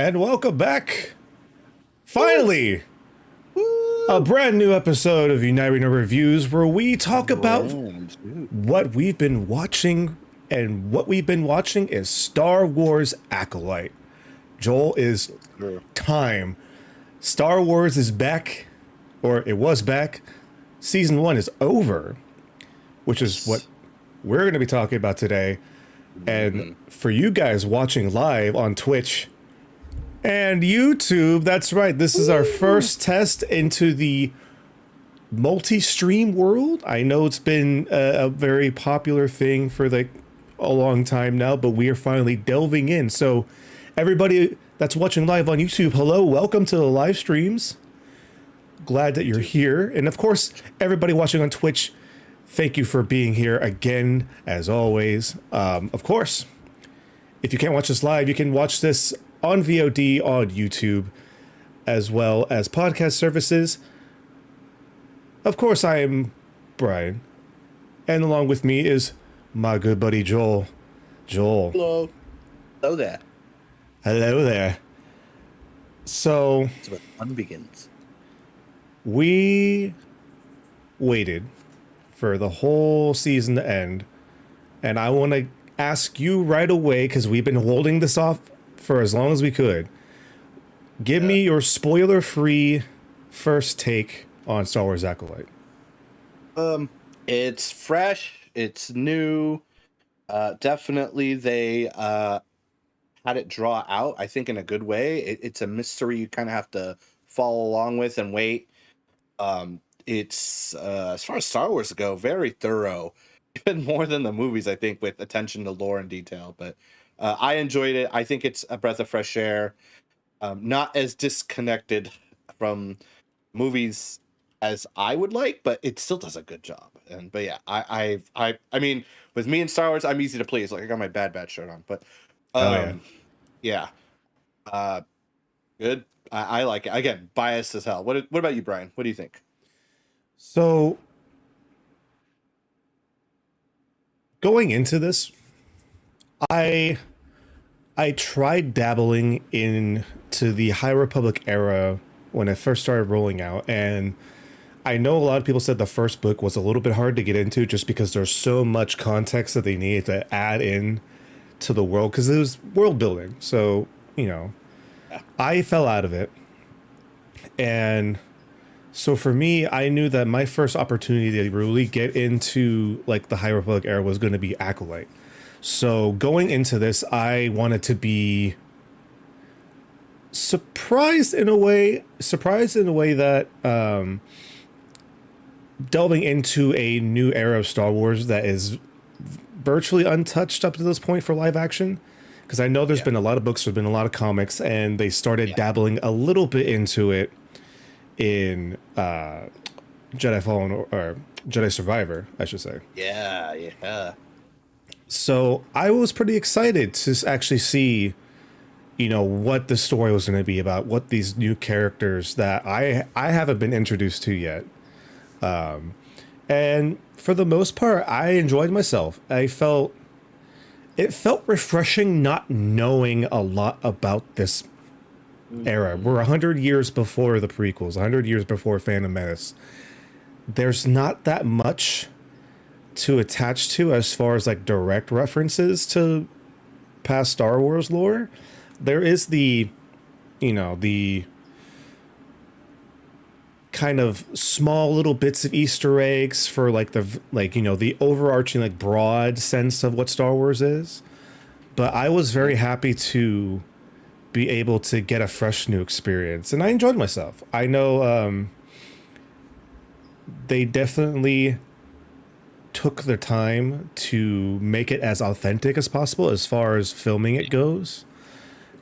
And welcome back. Finally, a brand new episode of United Reviews where we talk about what we've been watching. And what we've been watching is Star Wars Acolyte. Joel, is time. Star Wars is back, or it was back. Season 1 is over, which is what we're going to be talking about today. And for you guys watching live on Twitch and YouTube, that's right, this is our first test into the multi-stream world. I know it's been a very popular thing for like a long time now, but we are finally delving in. So everybody that's watching live on YouTube, hello, welcome to the live streams. Glad that you're here. And of course, everybody watching on Twitch, thank you for being here again, as always. Of course, if you can't watch this live, you can watch this on VOD on YouTube, as well as podcast services. Of course, I am Brian, and along with me is my good buddy Joel. Joel. Hello. Hello there. Hello there. So, that's where fun begins. We waited for the whole season to end, and I want to ask you right away, because we've been holding this off for as long as we could. Give me your spoiler-free first take on Star Wars Acolyte. It's fresh. It's new. Definitely they had it draw out, I think, in a good way. It's a mystery you kind of have to follow along with and wait. It's as far as Star Wars go, very thorough, even more than the movies, I think, with attention to lore and detail. But I enjoyed it. I think it's a breath of fresh air, not as disconnected from movies as I would like, but it still does a good job. But yeah, I mean, with me and Star Wars, I'm easy to please. Like, I got my Bad Batch shirt on, but yeah, good. I like it. Again, biased as hell. What about you, Brian? What do you think? So, going into this, I tried dabbling into the High Republic era when it first started rolling out, and I know a lot of people said the first book was a little bit hard to get into just because there's so much context that they needed to add in to the world, because it was world building. So, I fell out of it. And so for me, I knew that my first opportunity to really get into like the High Republic era was going to be Acolyte. So going into this, I wanted to be surprised in a way that delving into a new era of Star Wars that is virtually untouched up to this point for live action. Because I know there's been a lot of books, there's been a lot of comics, and they started dabbling a little bit into it in Jedi Fallen, or Jedi Survivor, I should say. Yeah. So I was pretty excited to actually see, what the story was going to be about, what these new characters that I haven't been introduced to yet. And for the most part, I enjoyed myself. It felt refreshing not knowing a lot about this era. We're 100 years before the prequels, 100 years before Phantom Menace. There's not that much to attach to as far as like direct references to past Star Wars lore. There is the kind of small little bits of Easter eggs for the overarching like broad sense of what Star Wars is. But I was very happy to be able to get a fresh new experience, and I enjoyed myself. I know they definitely took their time to make it as authentic as possible as far as filming it goes.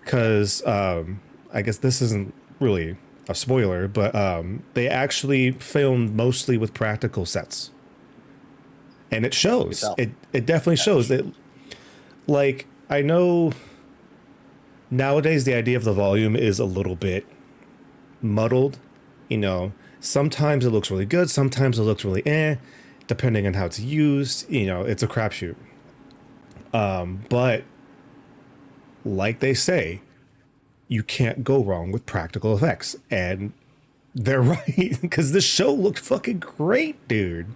Because I guess this isn't really a spoiler, but they actually filmed mostly with practical sets, and it shows. It definitely shows that. Like, I know nowadays the idea of the volume is a little bit muddled. Sometimes it looks really good, sometimes it looks really depending on how it's used. It's a crapshoot. But like they say, you can't go wrong with practical effects. And they're right, because this show looked fucking great, dude.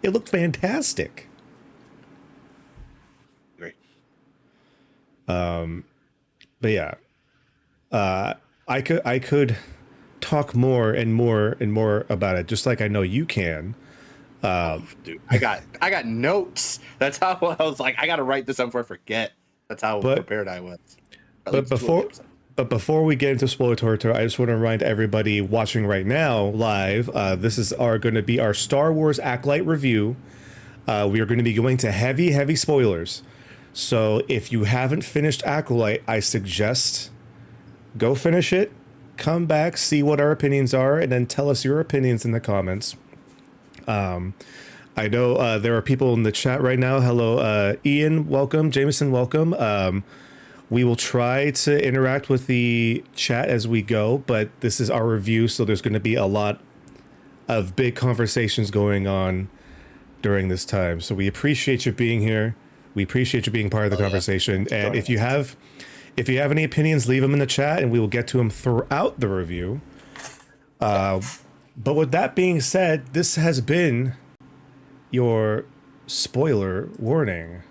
It looked fantastic. Great. But yeah, I could talk more and more and more about it, just like I know you can. Dude, I got notes. That's how I was like, I got to write this up before I forget. That's how prepared I was. But before we get into spoiler territory, I just want to remind everybody watching right now live, this is going to be our Star Wars Acolyte review. We are going to be going to heavy spoilers. So if you haven't finished Acolyte, I suggest go finish it, come back, see what our opinions are, and then tell us your opinions in the comments. I know there are people in the chat right now. Hello, Ian, welcome. Jameson, welcome. We will try to interact with the chat as we go, but this is our review, so there's going to be a lot of big conversations going on during this time. So we appreciate you being here. We appreciate you being part of the conversation. Yeah. And if you have any opinions, leave them in the chat, and we will get to them throughout the review. But with that being said, this has been your spoiler warning.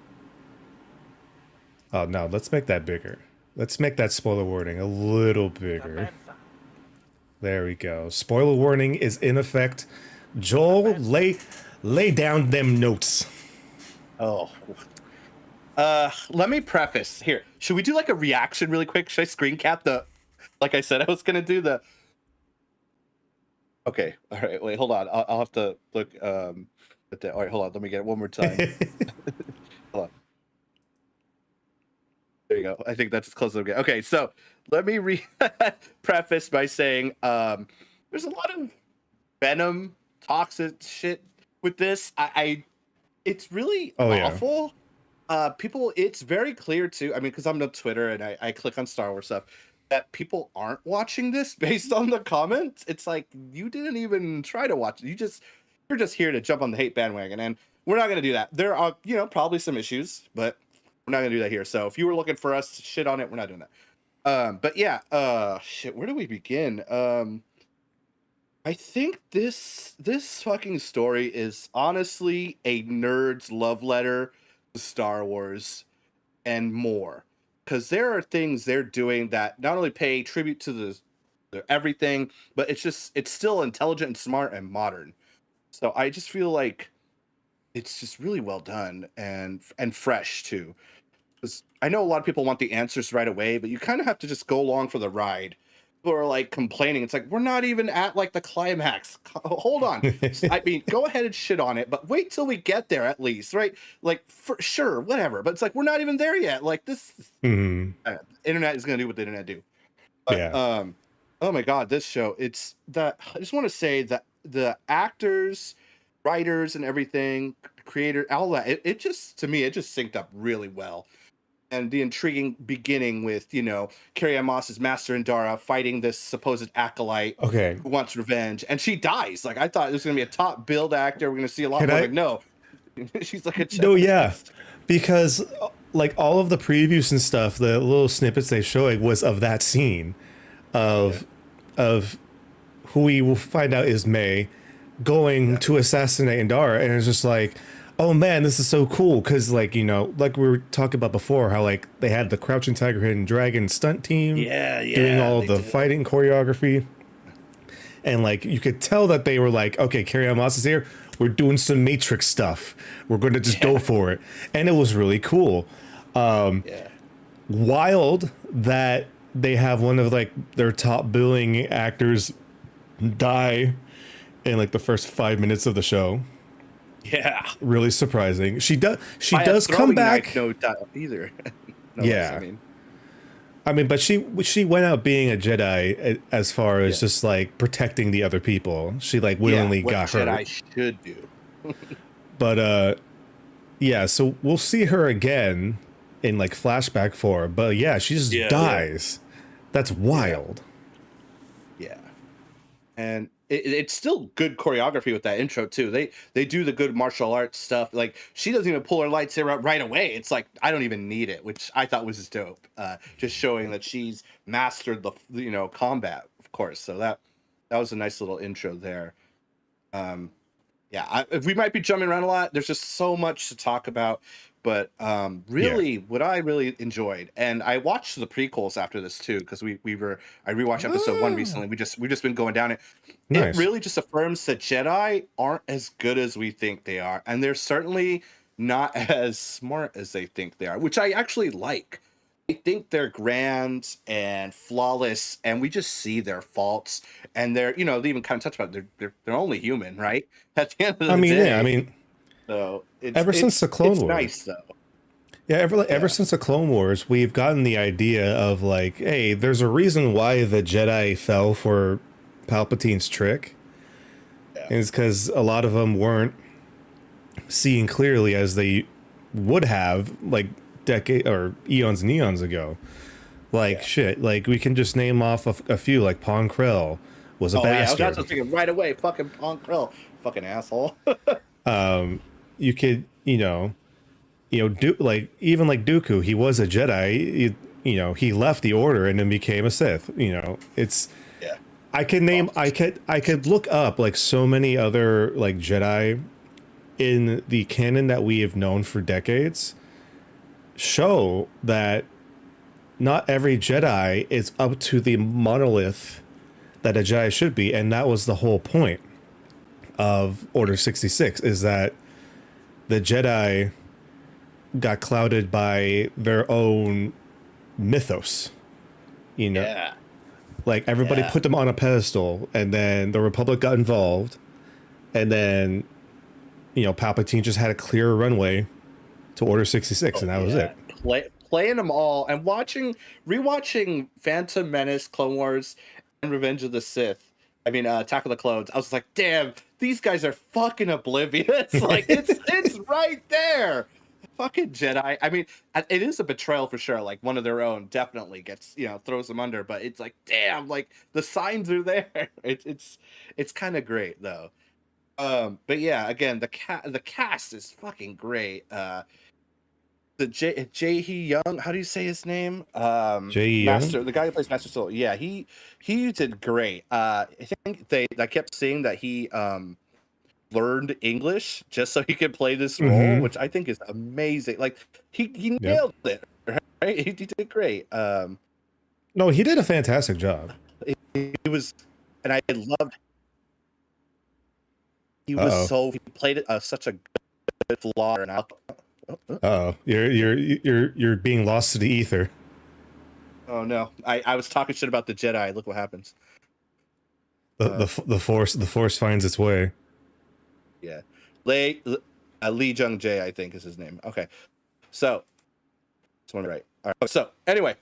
Oh, no, let's make that bigger. Let's make that spoiler warning a little bigger. There we go. Spoiler warning is in effect. Joel, lay down them notes. Oh. Let me preface here. Should we do like a reaction really quick? Should I screen cap like I said I was going to do the... Okay. All right. Wait, hold on. I'll have to look all right, hold on. Let me get it one more time. Hold on. There you go. I think that's as close as I'm getting. Okay, so let me preface by saying there's a lot of venom, toxic shit with this. It's really awful. Yeah. People, it's very clear too. I mean, because I'm on Twitter and I click on Star Wars stuff, that people aren't watching this based on the comments. It's like, you didn't even try to watch it. You're just here to jump on the hate bandwagon, and we're not going to do that. There are, probably some issues, but we're not going to do that here. So if you were looking for us to shit on it, we're not doing that. But yeah, shit, where do we begin? I think this fucking story is honestly a nerd's love letter to Star Wars and more, because there are things they're doing that not only pay tribute to the everything, but it's still intelligent and smart and modern. So I just feel like it's just really well done and fresh too. Because I know a lot of people want the answers right away, but you kind of have to just go along for the ride. People are like complaining. It's like, we're not even at like the climax. Hold on. I mean, go ahead and shit on it, but wait till we get there at least, right? Like, for sure, whatever. But it's like, we're not even there yet. Like this, internet is gonna do what the internet do. But, yeah. Oh my God, this show. It's that. I just want to say that the actors, writers, and everything, creator, all that. It just, to me, it just synced up really well. And the intriguing beginning with, Carrie-Ann Moss's Master Indara fighting this supposed acolyte who wants revenge, and she dies. Like, I thought it was going to be a top build actor. We're going to see a lot more. Like, no, she's like a checklist. No, yeah, because like all of the previews and stuff, the little snippets they showing was of that scene of who we will find out is May going to assassinate Indara, and it's just like, oh man, this is so cool, because like, like we were talking about before, how like they had the Crouching Tiger, Hidden Dragon stunt team doing all the fighting choreography, and like you could tell that they were like, okay, Carrie-Ann Moss is here, we're doing some Matrix stuff, we're going to just go for it, and it was really cool. Wild that they have one of like their top billing actors die in like the first 5 minutes of the show. Yeah, really surprising. She does come back. No doubt either. No yeah, I mean, but she went out being a Jedi as far as just like protecting the other people. She like willingly got hurt. Jedi should do. But yeah, so we'll see her again in like flashback form. But yeah, she just dies. That's wild. Yeah, and it's still good choreography with that intro too. They do the good martial arts stuff. Like she doesn't even pull her lightsaber out right away. It's like I don't even need it, which I thought was just dope. Just showing that she's mastered the combat, of course. So that was a nice little intro there. Yeah, we might be jumping around a lot. There's just so much to talk about. But really, what I really enjoyed, and I watched the prequels after this too, because I rewatched episode 1 recently. We've just been going down it. Nice. It really just affirms that Jedi aren't as good as we think they are, and they're certainly not as smart as they think they are, which I actually like. I think they're grand and flawless, and we just see their faults, and they're they even kind of touch about they're only human, right? At the end of the day. Yeah, I mean. So ever since the Clone Wars, nice though. Yeah, ever since the Clone Wars, we've gotten the idea of like, hey, there's a reason why the Jedi fell for Palpatine's trick. Yeah. And it's because a lot of them weren't seeing clearly as they would have like decade or eons and eons ago. Like shit, like we can just name off a few. Like Pon Krell was a bastard. Yeah, I was also thinking right away, fucking Pon Krell, fucking asshole. You could, even like Dooku, he was a Jedi. He left the Order and then became a Sith. I could look up like so many other like Jedi in the canon that we have known for decades. Show that not every Jedi is up to the monolith that a Jedi should be, and that was the whole point of Order 66, is that the Jedi got clouded by their own mythos, like everybody put them on a pedestal, and then the Republic got involved, and then Palpatine just had a clear runway to Order 66, and that was it. Playing them all and rewatching Phantom Menace, Clone Wars, and Revenge of the Sith. I mean, Attack of the Clones. I was like, damn, these guys are fucking oblivious. Like, it's right there. Fucking Jedi. I mean, it is a betrayal for sure. Like, one of their own definitely gets, throws them under. But it's like, damn, like, the signs are there. It's kind of great, though. But yeah, again, the cast is fucking great. The Jae-hee Young, how do you say his name? Jae-hee Young? The guy who plays Master Soul. Yeah, he did great. I think I kept seeing that he learned English just so he could play this role, which I think is amazing. Like he nailed it, right? He did great. No, he did a fantastic job. He was, and I loved. He was he played such a good flaw and Oh, you're being lost to the ether. Oh no! I was talking shit about the Jedi. Look what happens. The force finds its way. Yeah, Lee Jung Jae, I think is his name. Okay, so that's one right. All right. So anyway,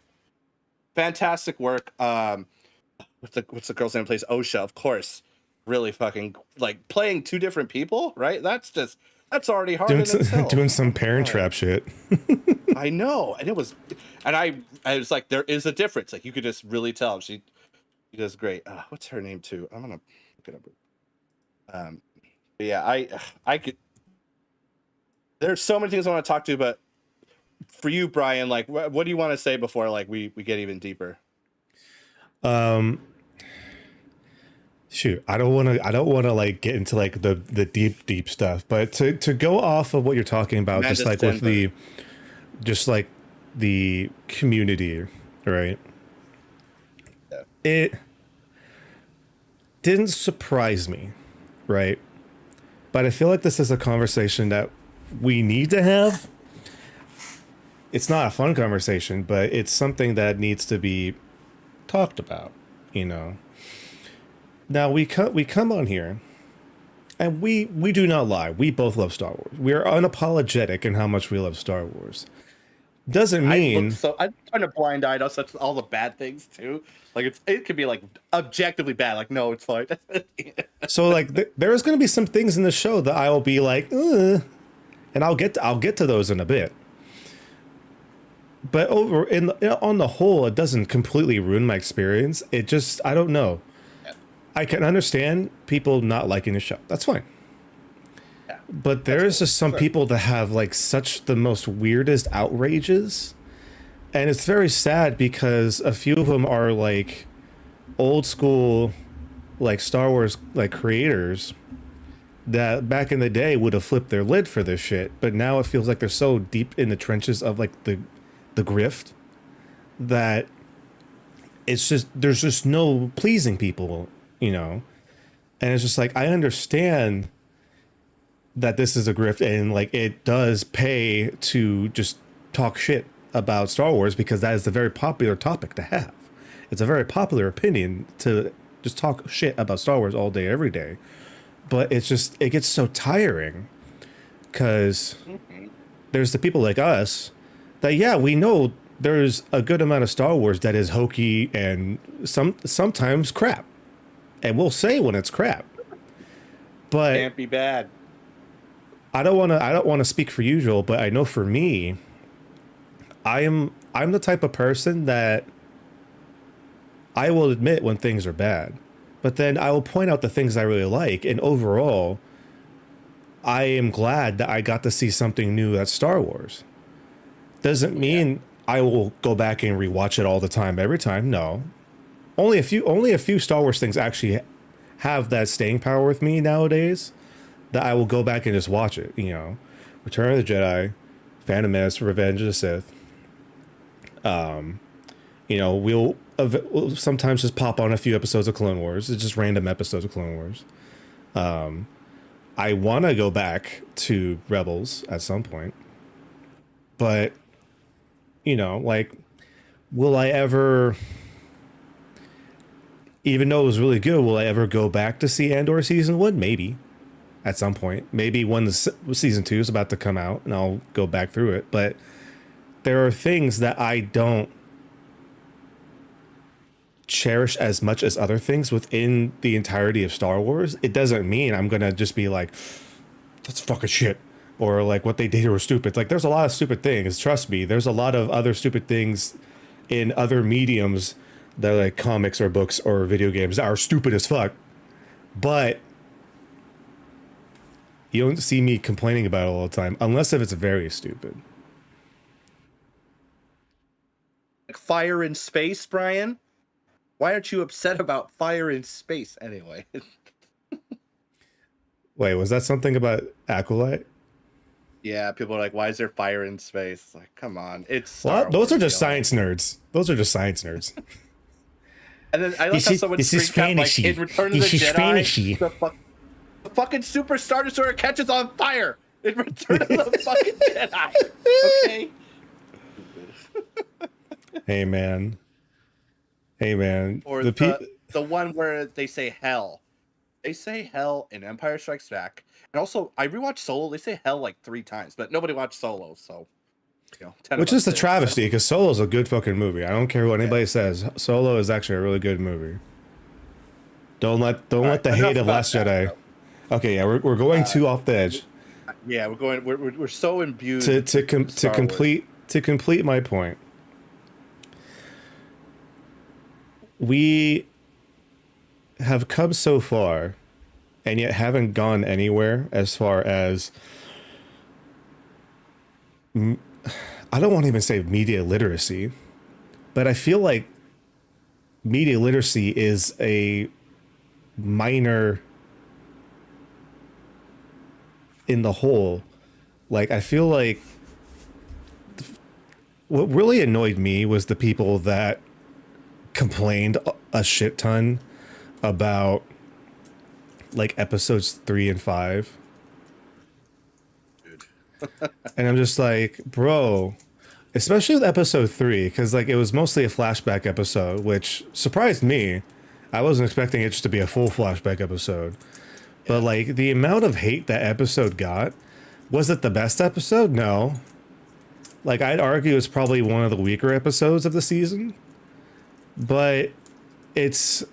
fantastic work. What's the girl's name? Plays Osha, of course. Really fucking like playing two different people, right? That's already hard in itself. Doing some Parent Trap shit. I know, and I was like, there is a difference. Like you could just really tell she does great. What's her name too? I'm gonna look it up. Yeah, I could. There's so many things I want to talk to, but for you, Brian, like, what do you want to say before like we get even deeper? Shoot, I don't want to like get into like the deep stuff, but to go off of what you're talking about, just like with the community, right? Yeah. It didn't surprise me, right? But I feel like this is a conversation that we need to have. It's not a fun conversation, but it's something that needs to be talked about, Now we come on here, and we do not lie. We both love Star Wars. We are unapologetic in how much we love Star Wars. Doesn't mean I'm kind of blind-eyed on all the bad things too. Like it could be like objectively bad. Like no, it's fine. So like there is going to be some things in the show that I will be like, and I'll get to those in a bit. But on the whole, it doesn't completely ruin my experience. It just, I don't know. I can understand people not liking the show. That's fine. Yeah, But that's there's cool. just some Sure. people that have like such the most weirdest outrages. And it's very sad because a few of them are like old school, like Star Wars like creators that back in the day would have flipped their lid for this shit. But now it feels like they're so deep in the trenches of like the grift that it's just there's just no pleasing people, you know. And it's just like I understand that this is a grift and like it does pay to just talk shit about Star Wars because that is a very popular topic to have. It's a very popular opinion to just talk shit about Star Wars all day every day. But it's just it gets so tiring cuz Mhm. there's the people like us that yeah, we know there's a good amount of Star Wars that is hokey and sometimes crap. And we'll say when it's crap. But Can't be bad. I don't want to speak for usual, but I know for me, I'm the type of person that I will admit when things are bad. But then I will point out the things I really like, and overall, I am glad that I got to see something new at Star Wars. Doesn't Yeah. mean I will go back and rewatch it all the time every time. No. Only a few Star Wars things actually have that staying power with me nowadays that I will go back and just watch it, you know. Return of the Jedi, Phantom Menace, Revenge of the Sith. You know, we'll sometimes just pop on a few episodes of Clone Wars. It's just random episodes of Clone Wars. I want to go back to Rebels at some point, but you know, like, will I ever? Even though it was really good, will I ever go back to see Andor season one? Maybe at some point. Maybe when the season two is about to come out, and I'll go back through it. But there are things that I don't cherish as much as other things within the entirety of Star Wars. It doesn't mean I'm gonna just be like, that's fucking shit. Or like what they did here was stupid. Like there's a lot of stupid things. Trust me, there's a lot of other stupid things in other mediums that are like comics or books or video games that are stupid as fuck. But you don't see me complaining about it all the time, unless if it's very stupid. Like Fire in Space, Brian. Why aren't you upset about Fire in Space anyway? Wait, was that something about Acolyte? Yeah, people are like, "Why is there fire in space?" It's like, come on, it's Well, Star those are Wars, just yo. science nerds. Those are just science nerds. And then I like how someone screen cap like in Return of the Jedi, the fucking Super Star Destroyer catches on fire in Return of the fucking Jedi. Okay. Hey man. Hey man. Or the one where they say hell. They say hell in Empire Strikes Back. And also, I rewatched Solo. They say hell like 3 times, but nobody watched Solo, so you know, 10 Which of us is the did, travesty, so. because Solo's a good fucking movie. I don't care what anybody says. Solo is actually a really good movie. Don't let Right, the hate enough of about Last that, Jedi. though. Okay, yeah, we're going too off the edge. Yeah, we're so imbued To with Star Wars. complete my point. We have come so far and yet haven't gone anywhere as far as I don't want to even say media literacy, but I feel like media literacy is a minor in the whole. Like I feel like what really annoyed me was the people that complained a shit ton about like episodes 3 and 5. And I'm just like, bro, especially with episode 3, because like it was mostly a flashback episode, which surprised me. I wasn't expecting it just to be a full flashback episode. But like the amount of hate that episode got, was it the best episode? No. Like I'd argue it's probably one of the weaker episodes of the season. But it's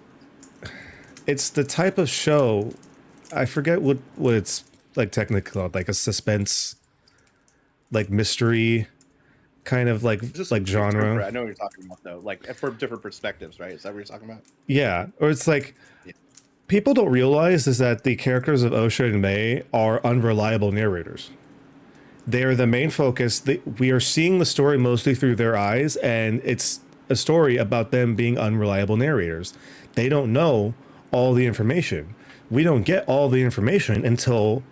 the type of show, I forget what it's like technically called, like a suspense, like mystery kind of like Just genre. I know what you're talking about though. Like from different perspectives, right? Is that what you're talking about? Yeah, or it's like Yeah. people don't realize is that the characters of Osha and May are unreliable narrators. They are the main focus. We are seeing the story mostly through their eyes, and it's a story about them being unreliable narrators. They don't know all the information. We don't get all the information until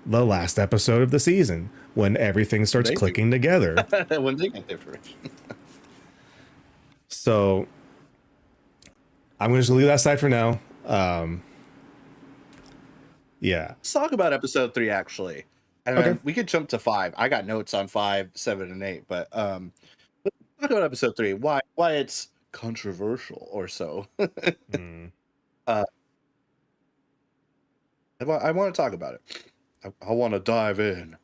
the last episode of the season, when everything starts clicking together. When they get the information. So I'm going to just leave that aside for now. Yeah. Let's talk about episode 3, actually. And Okay. then we could jump to 5. I got notes on 5, 7, and 8, but let's talk about episode 3. Why it's controversial or so. I want to talk about it. I want to dive in.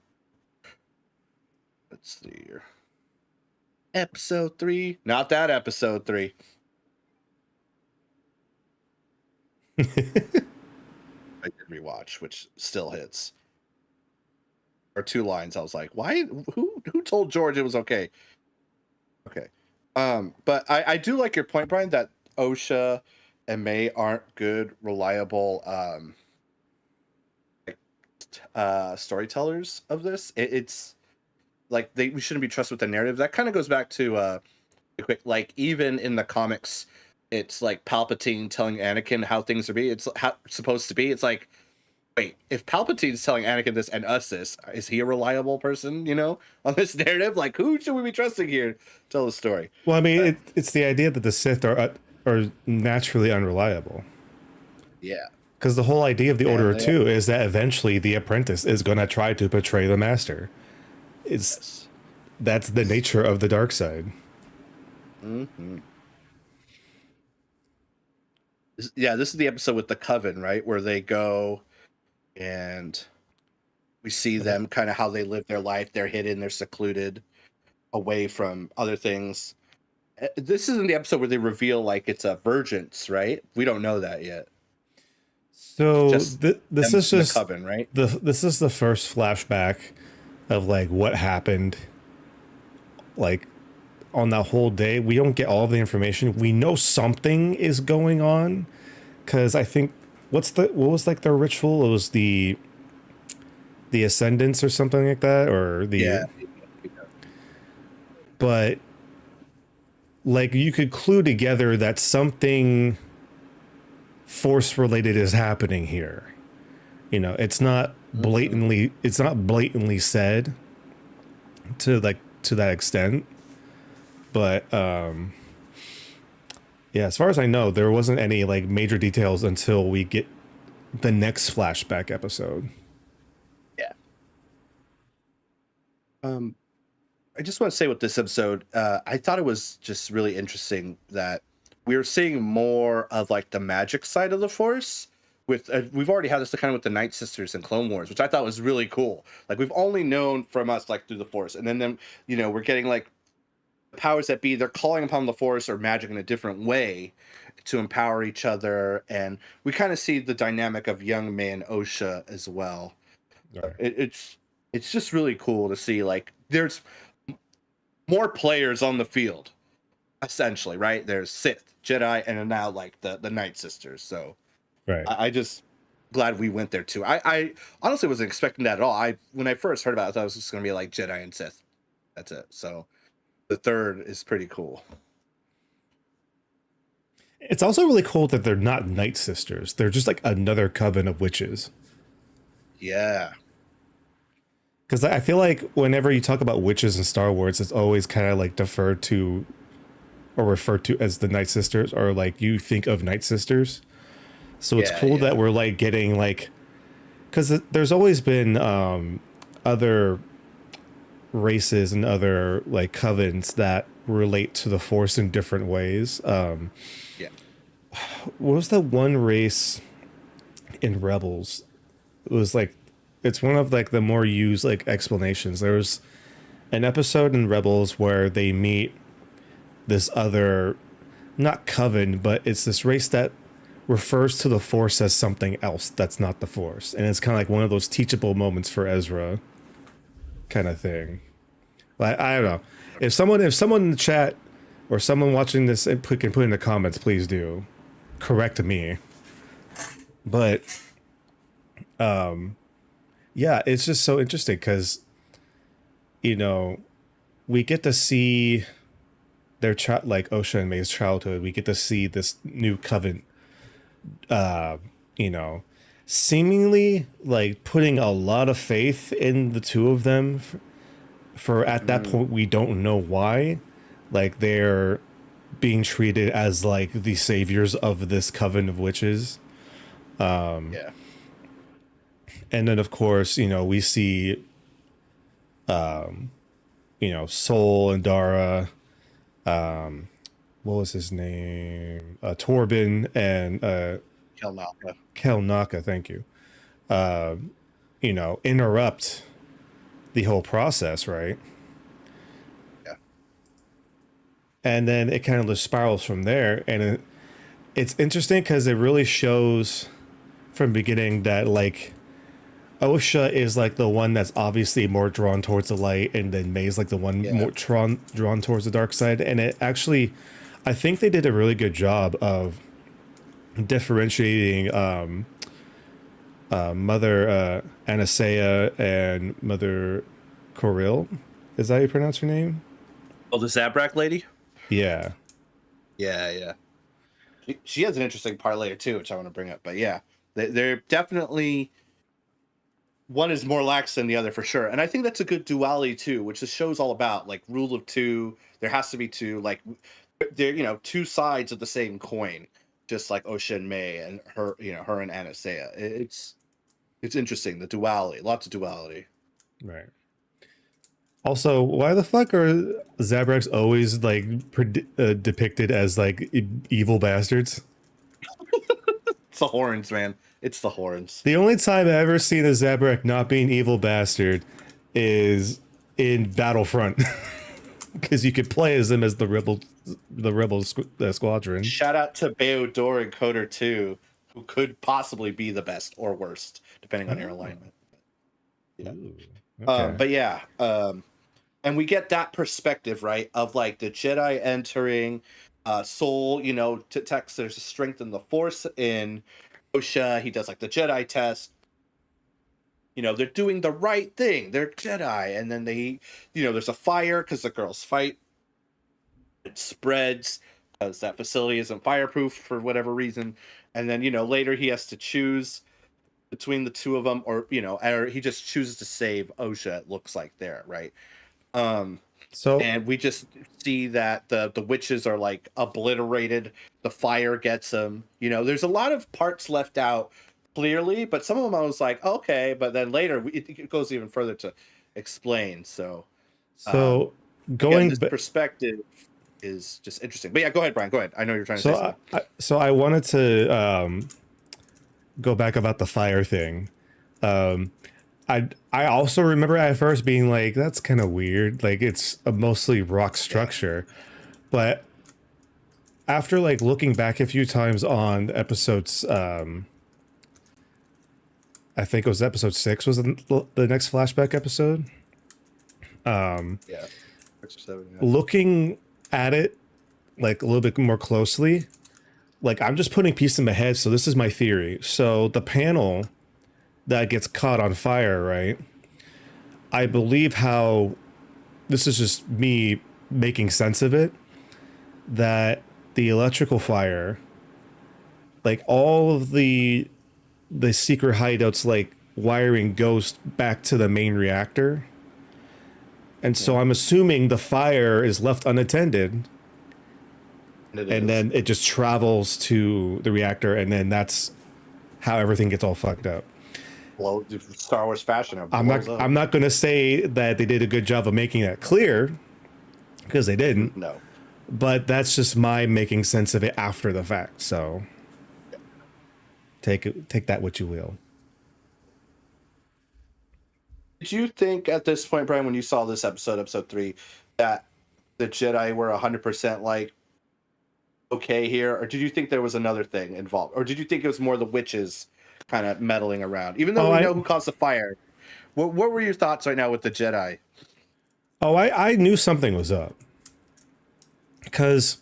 Let's see here. Episode 3. Not that episode 3. I did rewatch, which still hits. Or 2 lines. I was like, why? Who told George it was okay? Okay. But I do like your point, Brian, that Osha and May aren't good, reliable storytellers of this. It's like we shouldn't be trusted with the narrative. That kind of goes back to like even in the comics, it's like Palpatine telling Anakin how things are supposed to be. It's like, wait, if Palpatine's telling Anakin this and us this, is he a reliable person, on this narrative? Like, who should we be trusting here to tell the story? Well, I mean, it's the idea that the Sith are naturally unreliable. Yeah. Because the whole idea of the Order of Two is that eventually the apprentice is going to try to betray the master. That's the nature of the dark side. Mm-hmm. Yeah, this is the episode with the Coven, right? Where they go and we see them kind of how they live their life. They're hidden, they're secluded away from other things. This isn't the episode where they reveal like it's a Vergence, right? We don't know that yet. So this is just the Coven, right? This is the first flashback of like what happened like on that whole day. We don't get all of the information. We know something is going on because I think what was like their ritual? It was the Ascendants or something like that, or the But like you could clue together that something Force related is happening here. It's not blatantly said to that extent, but yeah, as far as I know, there wasn't any like major details until we get the next flashback episode. Yeah. I just want to say with this episode, I thought it was just really interesting that we were seeing more of like the magic side of the Force. We've already had this kind of with the Night Sisters and Clone Wars, which I thought was really cool. Like we've only known from us like through the Force, and then we're getting like powers that be. They're calling upon the Force or magic in a different way to empower each other, and we kind of see the dynamic of young May and Osha as well. Right. It's just really cool to see like there's more players on the field, essentially, right? There's Sith, Jedi, and now like the Night Sisters. So right. I just glad we went there too. I honestly wasn't expecting that at all. When I first heard about it, I thought it was just gonna be like Jedi and Sith. That's it. So the third is pretty cool. It's also really cool that they're not Night Sisters. They're just like another coven of witches. Yeah. Because I feel like whenever you talk about witches in Star Wars, it's always kind of like deferred to or referred to as the Night Sisters, or like you think of Night Sisters. So it's cool that we're like getting like, because there's always been other races and other like covens that relate to the Force in different ways. What was that one race in Rebels? It was like, it's one of like the more used like explanations. There was an episode in Rebels where they meet this other, not coven, but it's this race that refers to the Force as something else that's not the Force, and it's kind of like one of those teachable moments for Ezra kind of thing. Like, I don't know, if someone in the chat or someone watching this can put in the comments, please do correct me. But yeah, it's just so interesting because, you know, we get to see their child, like Osha and May's childhood. We get to see this new coven, you know, seemingly like putting a lot of faith in the two of them. For at that point, we don't know why. Like they're being treated as like the saviors of this coven of witches. Yeah. And then of course, you know, we see you know, Sol and Dara, what was his name? Torben and Kelnaka. Kelnaka, thank you. You know, interrupt the whole process, right? Yeah. And then it kind of just spirals from there. And it's interesting because it really shows from the beginning that like Osha is like the one that's obviously more drawn towards the light, and then May's like the one more drawn towards the dark side. And it actually, I think they did a really good job of differentiating Mother Anasea and Mother Coril. Is that how you pronounce her name? Oh, the Zabrak lady? Yeah. Yeah. She has an interesting part later too, which I want to bring up. But yeah, they're definitely, one is more lax than the other for sure. And I think that's a good duality too, which the show's all about. Like rule of two, there has to be two. Like they're, you know, two sides of the same coin, just like Osha and May and her, you know, her and Anasea. It's interesting, the duality, lots of duality. Right. Also, why the fuck are Zabraks always like depicted as like evil bastards? It's the horns, man. It's the horns. The only time I've ever seen a Zabrak not being evil bastard is in Battlefront, because you could play as them as the rebel squadron. Shout out to Beodor and Coder 2, who could possibly be the best or worst, depending on your alignment. Yeah. Ooh, okay. But yeah, and we get that perspective, right, of like the Jedi entering Soul, you know, to text there's a strength in the Force in Osha. He does like the Jedi test. You know, they're doing the right thing. They're Jedi. And then they, you know, there's a fire because the girls fight. It spreads because that facility isn't fireproof for whatever reason. And then, you know, later he has to choose between the two of them, or, you know, or he just chooses to save Osha, it looks like there, right? So, and we just see that the witches are like obliterated. The fire gets them. You know, there's a lot of parts left out clearly, but some of them I was like, okay, but then later it goes even further to explain. So going this perspective is just interesting. But yeah, go ahead, Brian. Go ahead. I know you're trying to say something. So I wanted to go back about the fire thing. I also remember at first being like, that's kind of weird. Like it's a mostly rock structure. But after like looking back a few times on episodes, I think it was episode 6 was the next flashback episode. Yeah. 6 or 7, yeah. Looking at it like a little bit more closely, like I'm just putting pieces in my head. So this is my theory. So the panel that gets caught on fire, right? I believe how this is just me making sense of it, that the electrical fire, like all of the secret hideouts, like wiring goes back to the main reactor. And so I'm assuming the fire is left unattended, and then it just travels to the reactor, and then that's how everything gets all fucked up. Blow, Star Wars fashion. I'm not going to say that they did a good job of making that clear, because they didn't. No. But that's just my making sense of it after the fact. So take that what you will. Did you think at this point, Brian, when you saw this episode 3, that the Jedi were 100% like okay here, or did you think there was another thing involved, or did you think it was more the witches kind of meddling around, even though we know who caused the fire? What were your thoughts right now with the Jedi? Oh, I knew something was up, because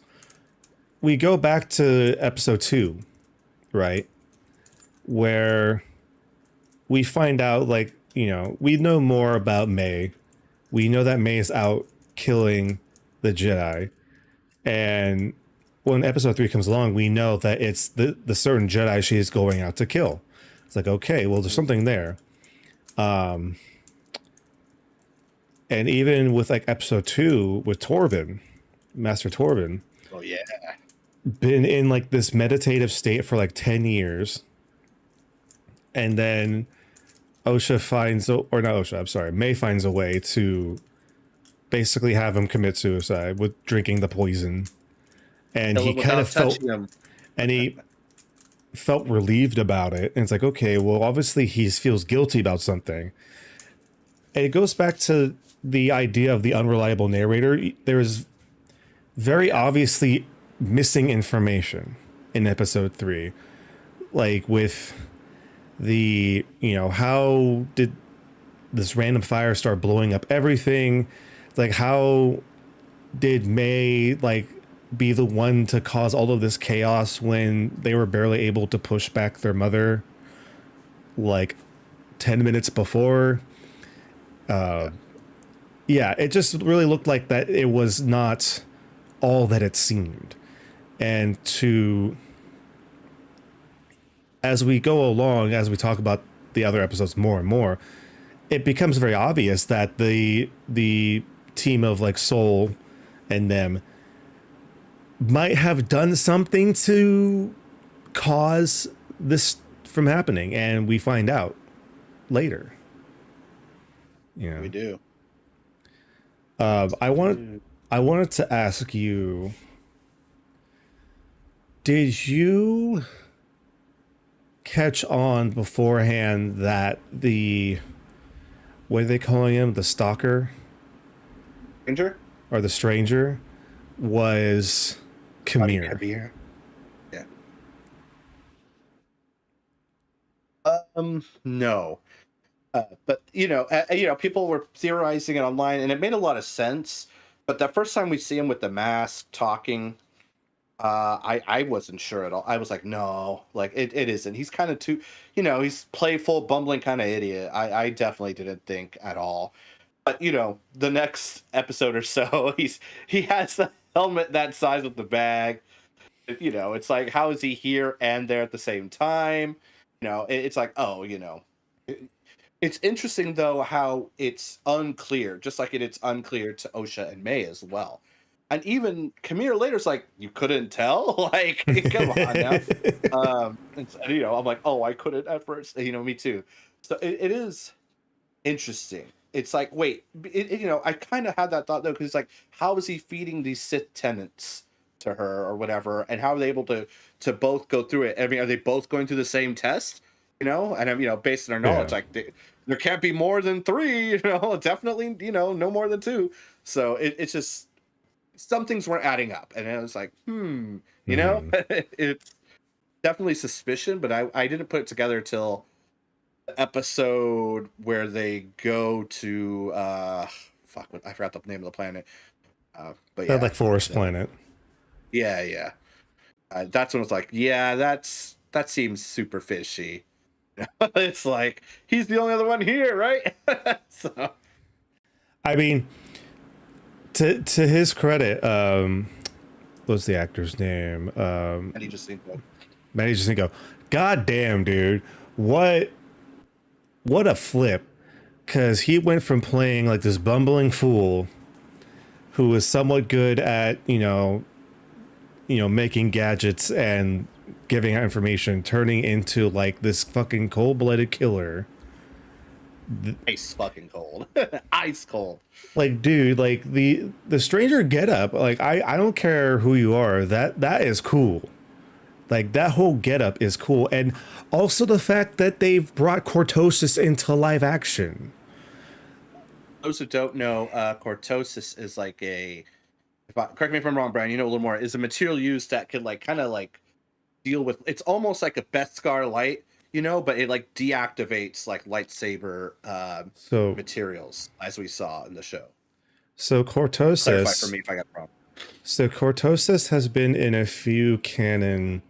we go back to episode 2, right, where we find out, like, we know more about May. We know that May is out killing the Jedi. And when episode 3 comes along, we know that it's the certain Jedi she is going out to kill. It's like, okay, well, there's something there. And even with like episode 2 with Torben, Master Torben. Oh yeah. Been in like this meditative state for like 10 years. And then Osha finds, or not Osha, I'm sorry, May finds a way to basically have him commit suicide with drinking the poison. And he kind of felt, and he felt relieved about it. And it's like, okay, well, obviously he feels guilty about something. And it goes back to the idea of the unreliable narrator. There is very obviously missing information in episode 3, like with the, how did this random fire start blowing up everything? Like, how did May like be the one to cause all of this chaos when they were barely able to push back their mother like 10 minutes before? Yeah, it just really looked like that it was not all that it seemed. And as we go along, as we talk about the other episodes more and more, it becomes very obvious that the team of like Soul and them might have done something to cause this from happening, and we find out later. Yeah, we do. I wanted to ask you, did you catch on beforehand that what are they calling him, the stalker Stranger or the stranger, was Kamir? Kabir. Yeah. No. But people were theorizing it online, and it made a lot of sense. But the first time we see him with the mask talking, I wasn't sure at all. I was like, no, like it isn't. He's kind of too, he's playful, bumbling kind of idiot. I definitely didn't think at all. But the next episode or so, he has the helmet that size with the bag. It's like, how is he here and there at the same time? It's like, oh, It's interesting though how it's unclear, just like it's unclear to Osha and May as well. And even Kamir later's like, you couldn't tell? Like, come on now. I'm like, oh, I couldn't at first. Me too. So it is interesting. It's like, wait, I kind of had that thought though, because it's like, how is he feeding these Sith tenants to her or whatever? And how are they able to both go through it? I mean, are they both going through the same test? And based on our knowledge, like there can't be more than 3, definitely, no more than 2. So it's just, some things weren't adding up, and it was like, it's definitely suspicion, but I didn't put it together till the episode where they go to I forgot the name of the planet. But yeah, like Forest Planet. Yeah. That's when it's like, yeah, that seems super fishy. It's like, he's the only other one here, right? So, I mean, to his credit, what's the actor's name? Manny Jacinto. God damn, dude, what a flip! Because he went from playing like this bumbling fool who was somewhat good at making gadgets and giving out information, turning into like this fucking cold-blooded killer. Ice fucking cold. Ice cold. Like, dude, like the stranger getup, like I don't care who you are, that is cool. Like, that whole getup is cool. And also the fact that they've brought Cortosis into live action. Those who don't know, Cortosis is like correct me if I'm wrong, Brian, you know a little more, is a material used that could kind of deal with, it's almost like a Beskar light, but it deactivates lightsaber materials, as we saw in the show. So Cortosis, clarify for me if I got it wrong. So Cortosis has been in a few canon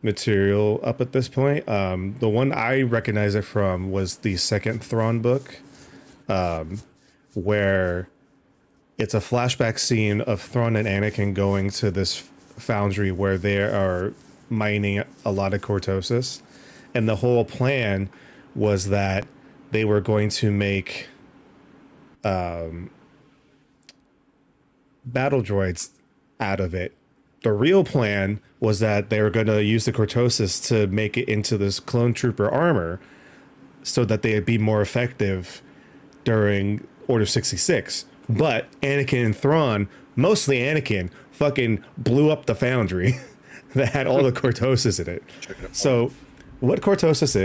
material up at this point. The one I recognize it from was the second Thrawn book, where it's a flashback scene of Thrawn and Anakin going to this foundry where they are mining a lot of cortosis, and the whole plan was that they were going to make battle droids out of it. The real plan was that they were going to use the cortosis to make it into this clone trooper armor so that they'd be more effective during Order 66. But Anakin and Thrawn, mostly Anakin, fucking blew up the foundry that had all the cortosis in it. So what cortosis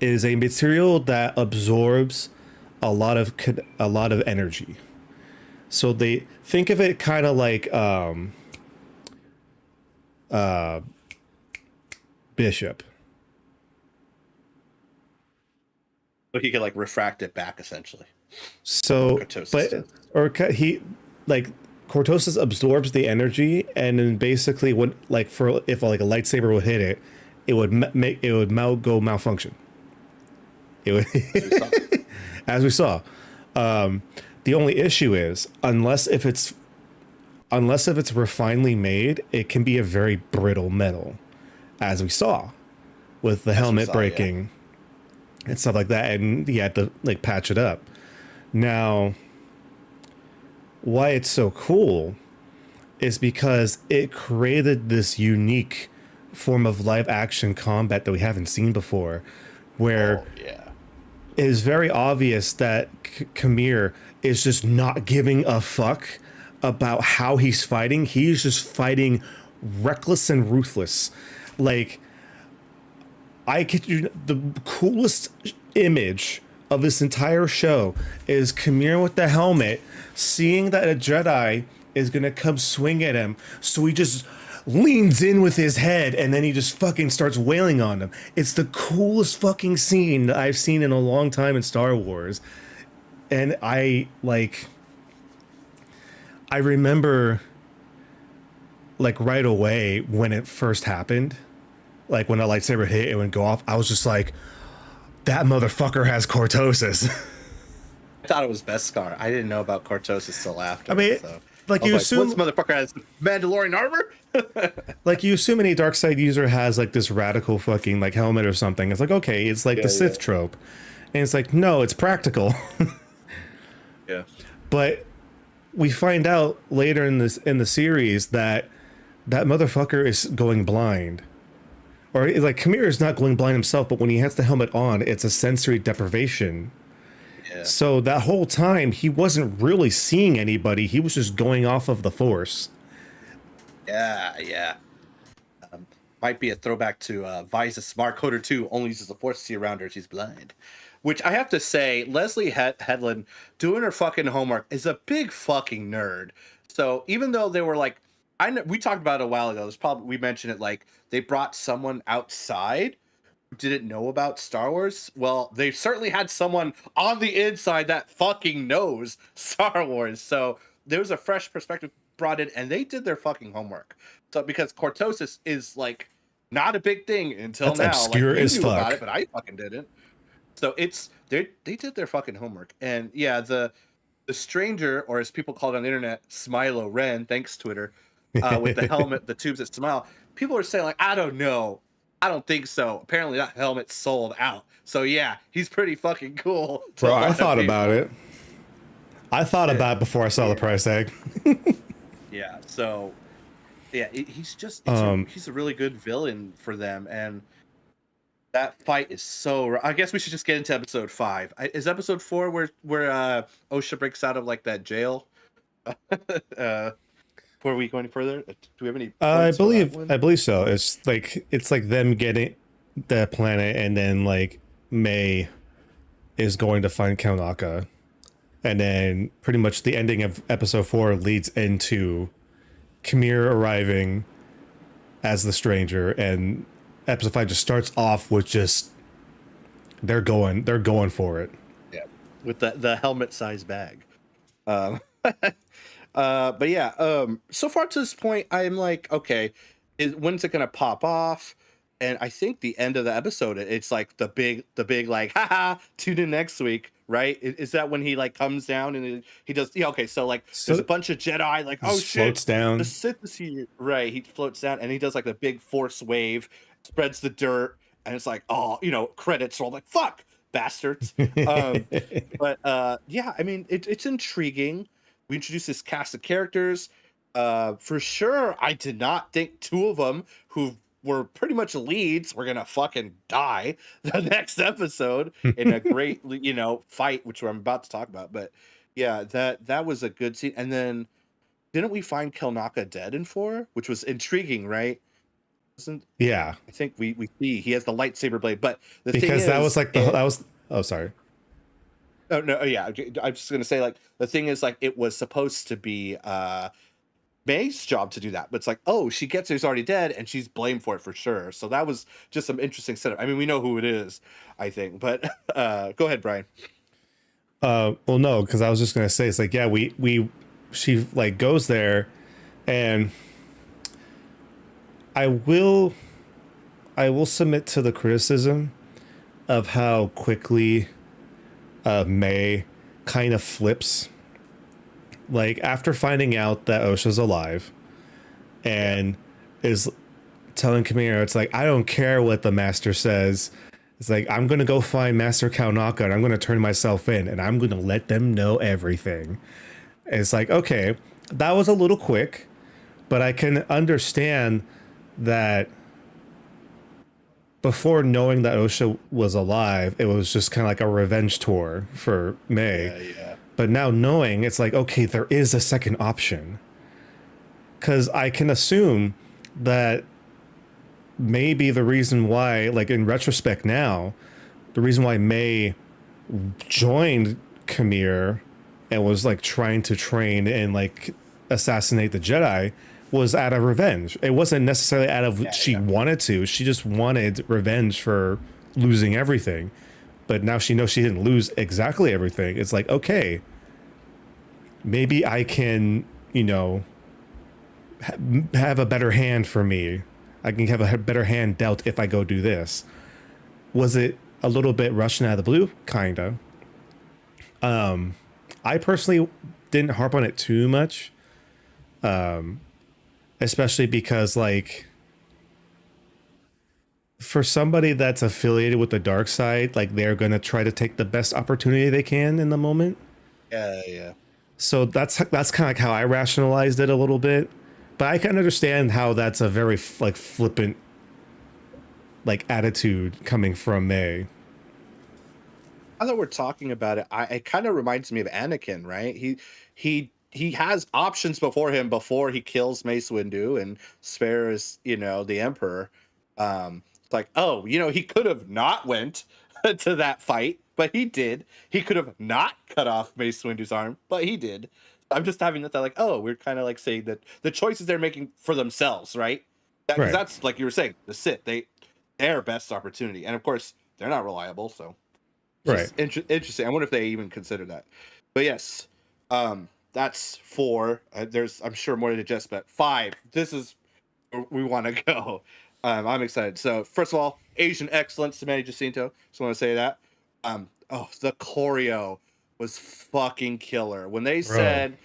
is a material that absorbs a lot of energy. So they think of it kind of like Bishop. So he could like refract it back essentially. So, he like cortosis absorbs the energy, and then basically would like if like a lightsaber would hit it, it would go malfunction. It would, as we saw. The only issue is unless if it's refinedly made, it can be a very brittle metal, as we saw with the helmet breaking and stuff like that, and he had to like patch it up. Now, why it's so cool is because it created this unique form of live action combat that we haven't seen before, where it is very obvious that Kamir is just not giving a fuck about how he's fighting. He's just fighting reckless and ruthless. Like, I get you, the coolest image of this entire show is Kamir with the helmet, seeing that a Jedi is gonna come swing at him, so he just leans in with his head and then he just fucking starts wailing on him. It's the coolest fucking scene that I've seen in a long time in Star Wars. And I remember like right away when it first happened, like when a lightsaber hit, it would go off. I was just like, that motherfucker has cortosis. I thought it was Beskar. I didn't know about cortosis till after. I mean, so. like you assume this motherfucker has Mandalorian armor. Like you assume any dark side user has like this radical fucking like helmet or something. It's like, okay, it's like the Sith trope, and it's like, no, it's practical. Yeah. But we find out later in the series that motherfucker is going blind. Or like Kamir is not going blind himself, but when he has the helmet on, it's a sensory deprivation. Yeah. So that whole time he wasn't really seeing anybody. He was just going off of the Force. Yeah. Might be a throwback to Vice's Smart Coder 2, only uses the Force to see around her. She's blind. Which I have to say, Leslie Headland doing her fucking homework is a big fucking nerd. So even though they were like, we talked about it a while ago. We mentioned it, like they brought someone outside who didn't know about Star Wars. Well, they certainly had someone on the inside that fucking knows Star Wars. So there was a fresh perspective brought in, and they did their fucking homework. So because cortosis is like not a big thing until now. Obscure like, as knew fuck. about it, but I fucking didn't. So they did their fucking homework. And yeah, the stranger, or as people call it on the internet, Smilo Ren, thanks Twitter, with the helmet, the tubes that smile. People are saying like, I don't know. I don't think so. Apparently that helmet's sold out. So yeah, he's pretty fucking cool. Bro, I thought about it. I thought about it before I saw the price tag. Yeah, so yeah, he's a really good villain for them, and that fight is so. I guess we should just get into episode 5. Is episode 4 where Osha breaks out of like that jail? Before we go any further, do we have any? I believe so. It's like them getting the planet, and then like May is going to find Kaunaka, and then pretty much the ending of episode 4 leads into Kamir arriving as the stranger, and episode 5 just starts off with just they're going for it. Yeah, with the helmet size bag. But yeah, so far to this point, I'm like, okay, when's it gonna pop off? And I think the end of the episode, it's like the big like, haha, tune in next week, right? Is that when he like comes down and he does? Yeah, okay. So like, there's a So bunch of Jedi, like, oh just shit, floats the down. Sith is here, right? He floats down and he does like the big force wave, spreads the dirt, and it's like, oh, credits roll, like, fuck, bastards. Um, but yeah, I mean, it's intriguing. We introduced this cast of characters. For sure, I did not think two of them who were pretty much leads were gonna fucking die the next episode in a great, fight, which I'm about to talk about. But yeah, that was a good scene. And then didn't we find Kelnaka dead in 4, which was intriguing, right? Wasn't Yeah, I think we see he has the lightsaber blade, but the thing because that was is, like that was. Oh, sorry. oh no, yeah, I'm just gonna say, like, the thing is, like, it was supposed to be May's job to do that, but it's like, oh, she gets who's already dead, and she's blamed for it for sure. So that was just some interesting setup. I mean, we know who it is, I think, but go ahead, Brian. Well, no, because I was just gonna say it's like, yeah, she like goes there, and I will submit to the criticism of how quickly May kind of flips. Like after finding out that Osha's alive, and is telling Kamira, it's like, I don't care what the master says. It's like, I'm gonna go find Master Kaunaka and I'm gonna turn myself in and I'm gonna let them know everything. And it's like, okay, that was a little quick, but I can understand that before knowing that Osha was alive, it was just kind of like a revenge tour for May. Yeah. But now knowing, it's like, okay, there is a second option. Because I can assume that maybe the reason why, like in retrospect now, the reason why May joined Khmer and was like trying to train and like assassinate the Jedi was out of revenge. It wasn't necessarily out of she wanted to. She just wanted revenge for losing everything. But now she knows she didn't lose exactly everything. It's like, okay, maybe I can, have a better hand for me. I can have a better hand dealt if I go do this. Was it a little bit Russian out of the blue? Kinda. I personally didn't harp on it too much. Especially because, like, for somebody that's affiliated with the dark side, like, they're going to try to take the best opportunity they can in the moment. Yeah. So that's kind of like how I rationalized it a little bit. But I can understand how that's a very like flippant like attitude coming from May. Now that we're talking about it, it kind of reminds me of Anakin, right? He has options before him before he kills Mace Windu and spares, the Emperor. It's like, oh, he could have not went to that fight, but he did. He could have not cut off Mace Windu's arm, but he did. I'm just having that like, oh, we're kind of like saying that the choices they're making for themselves, right? Because Right. that's like you were saying, the Sith, their best opportunity, and of course they're not reliable, so Right. just interesting. I wonder if they even consider that. But yes, that's 4. There's, I'm sure, more to digest, but 5. This is where we want to go. I'm excited. So first of all, Asian excellence to Manny Jacinto. Just want to say that. The choreo was fucking killer. When they said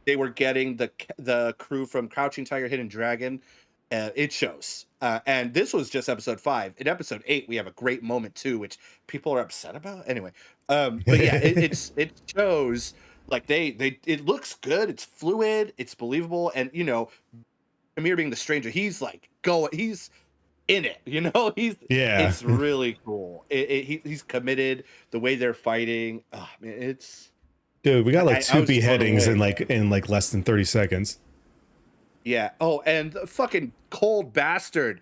they were getting the crew from Crouching Tiger, Hidden Dragon, it shows. And this was just episode 5. In episode 8, we have a great moment too, which people are upset about. Anyway, but yeah, it shows like it looks good. It's fluid. It's believable. And Amir being the stranger, he's like he's in it. It's really cool. He's committed. The way they're fighting, oh, man, it's. Dude, we got like I 2 was blown beheadings away. in less than 30 seconds. Yeah. Oh, and the fucking cold bastard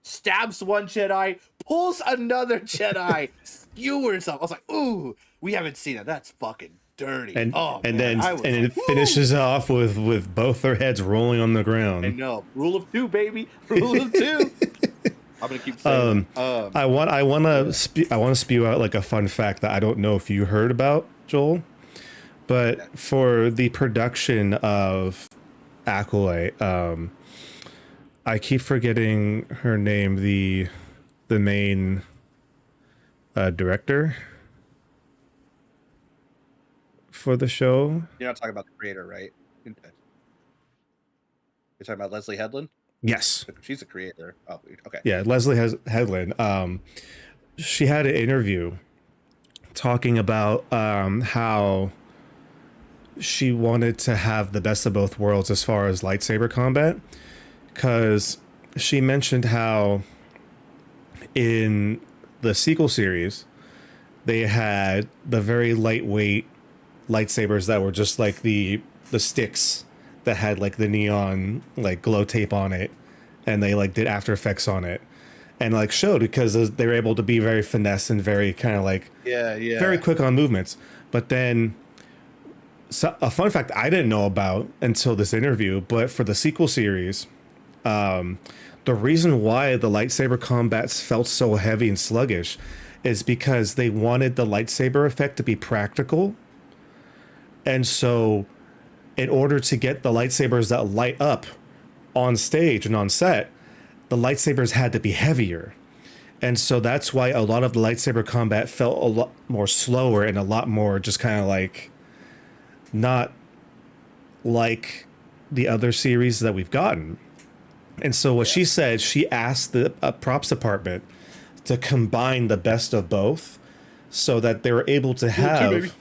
stabs one Jedi, pulls another Jedi, skewers up. I was like, ooh, we haven't seen it. That's fucking dirty. And man, then like, it finishes off with both their heads rolling on the ground. I know. Rule of 2, baby. Rule of 2. I'm gonna keep saying. I want to spew out like a fun fact that I don't know if you heard about, Joel. But for the production of Acolyte, I keep forgetting her name. The main director for the show. You're not talking about the creator, right? Okay. You're talking about Leslie Headland? Yes. She's a creator. Oh, okay. Yeah, Leslie has Headland. She had an interview talking about how she wanted to have the best of both worlds as far as lightsaber combat, because she mentioned how in the sequel series they had the very lightweight lightsabers that were just like the sticks that had like the neon like glow tape on it, and they like did After Effects on it and like showed, because they were able to be very finesse and very kind of like very quick on movements. But then a fun fact I didn't know about until this interview, but for the sequel series, the reason why the lightsaber combats felt so heavy and sluggish is because they wanted the lightsaber effect to be practical. And so in order to get the lightsabers that light up on stage and on set, the lightsabers had to be heavier. And so that's why a lot of the lightsaber combat felt a lot more slower and a lot more just kind of like not like the other series that we've gotten. And so what she said, she asked the props department to combine the best of both so that they were able to have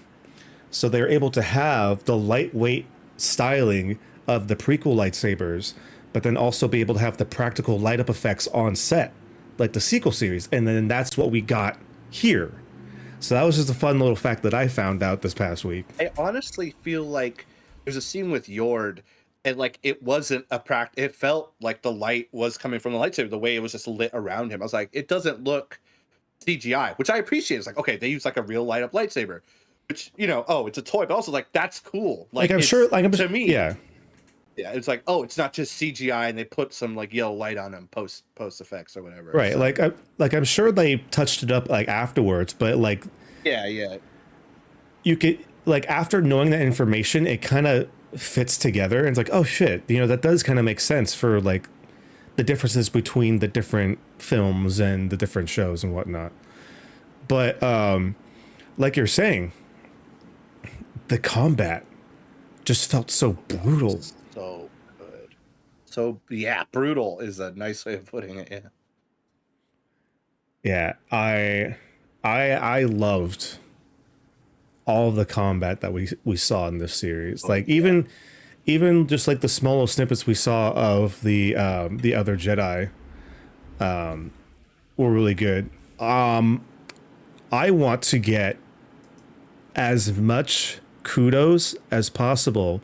the lightweight styling of the prequel lightsabers, but then also be able to have the practical light up effects on set like the sequel series. And then that's what we got here. So that was just a fun little fact that I found out this past week. I honestly feel like there's a scene with Yord, and like it wasn't a it felt like the light was coming from the lightsaber, the way it was just lit around him. I was like, it doesn't look CGI, which I appreciate. It's like, okay, they use like a real light up lightsaber, which, you know, oh, it's a toy, but also like that's cool. Like I'm sure, like to me, yeah, it's like, oh, it's not just CGI and they put some like yellow light on them post effects or whatever. right. So, Like I'm sure they touched it up like afterwards, but like yeah, you could, like, after knowing that information, it kind of fits together, and it's like, oh shit, you know, that does kind of make sense for like the differences between the different films and the different shows and whatnot. But like you're saying, the combat just felt so brutal. So good. So yeah, brutal is a nice way of putting it. Yeah, I loved all of the combat that we saw in this series. Like even just like the small snippets we saw of the other Jedi were really good. I want to get as much kudos as possible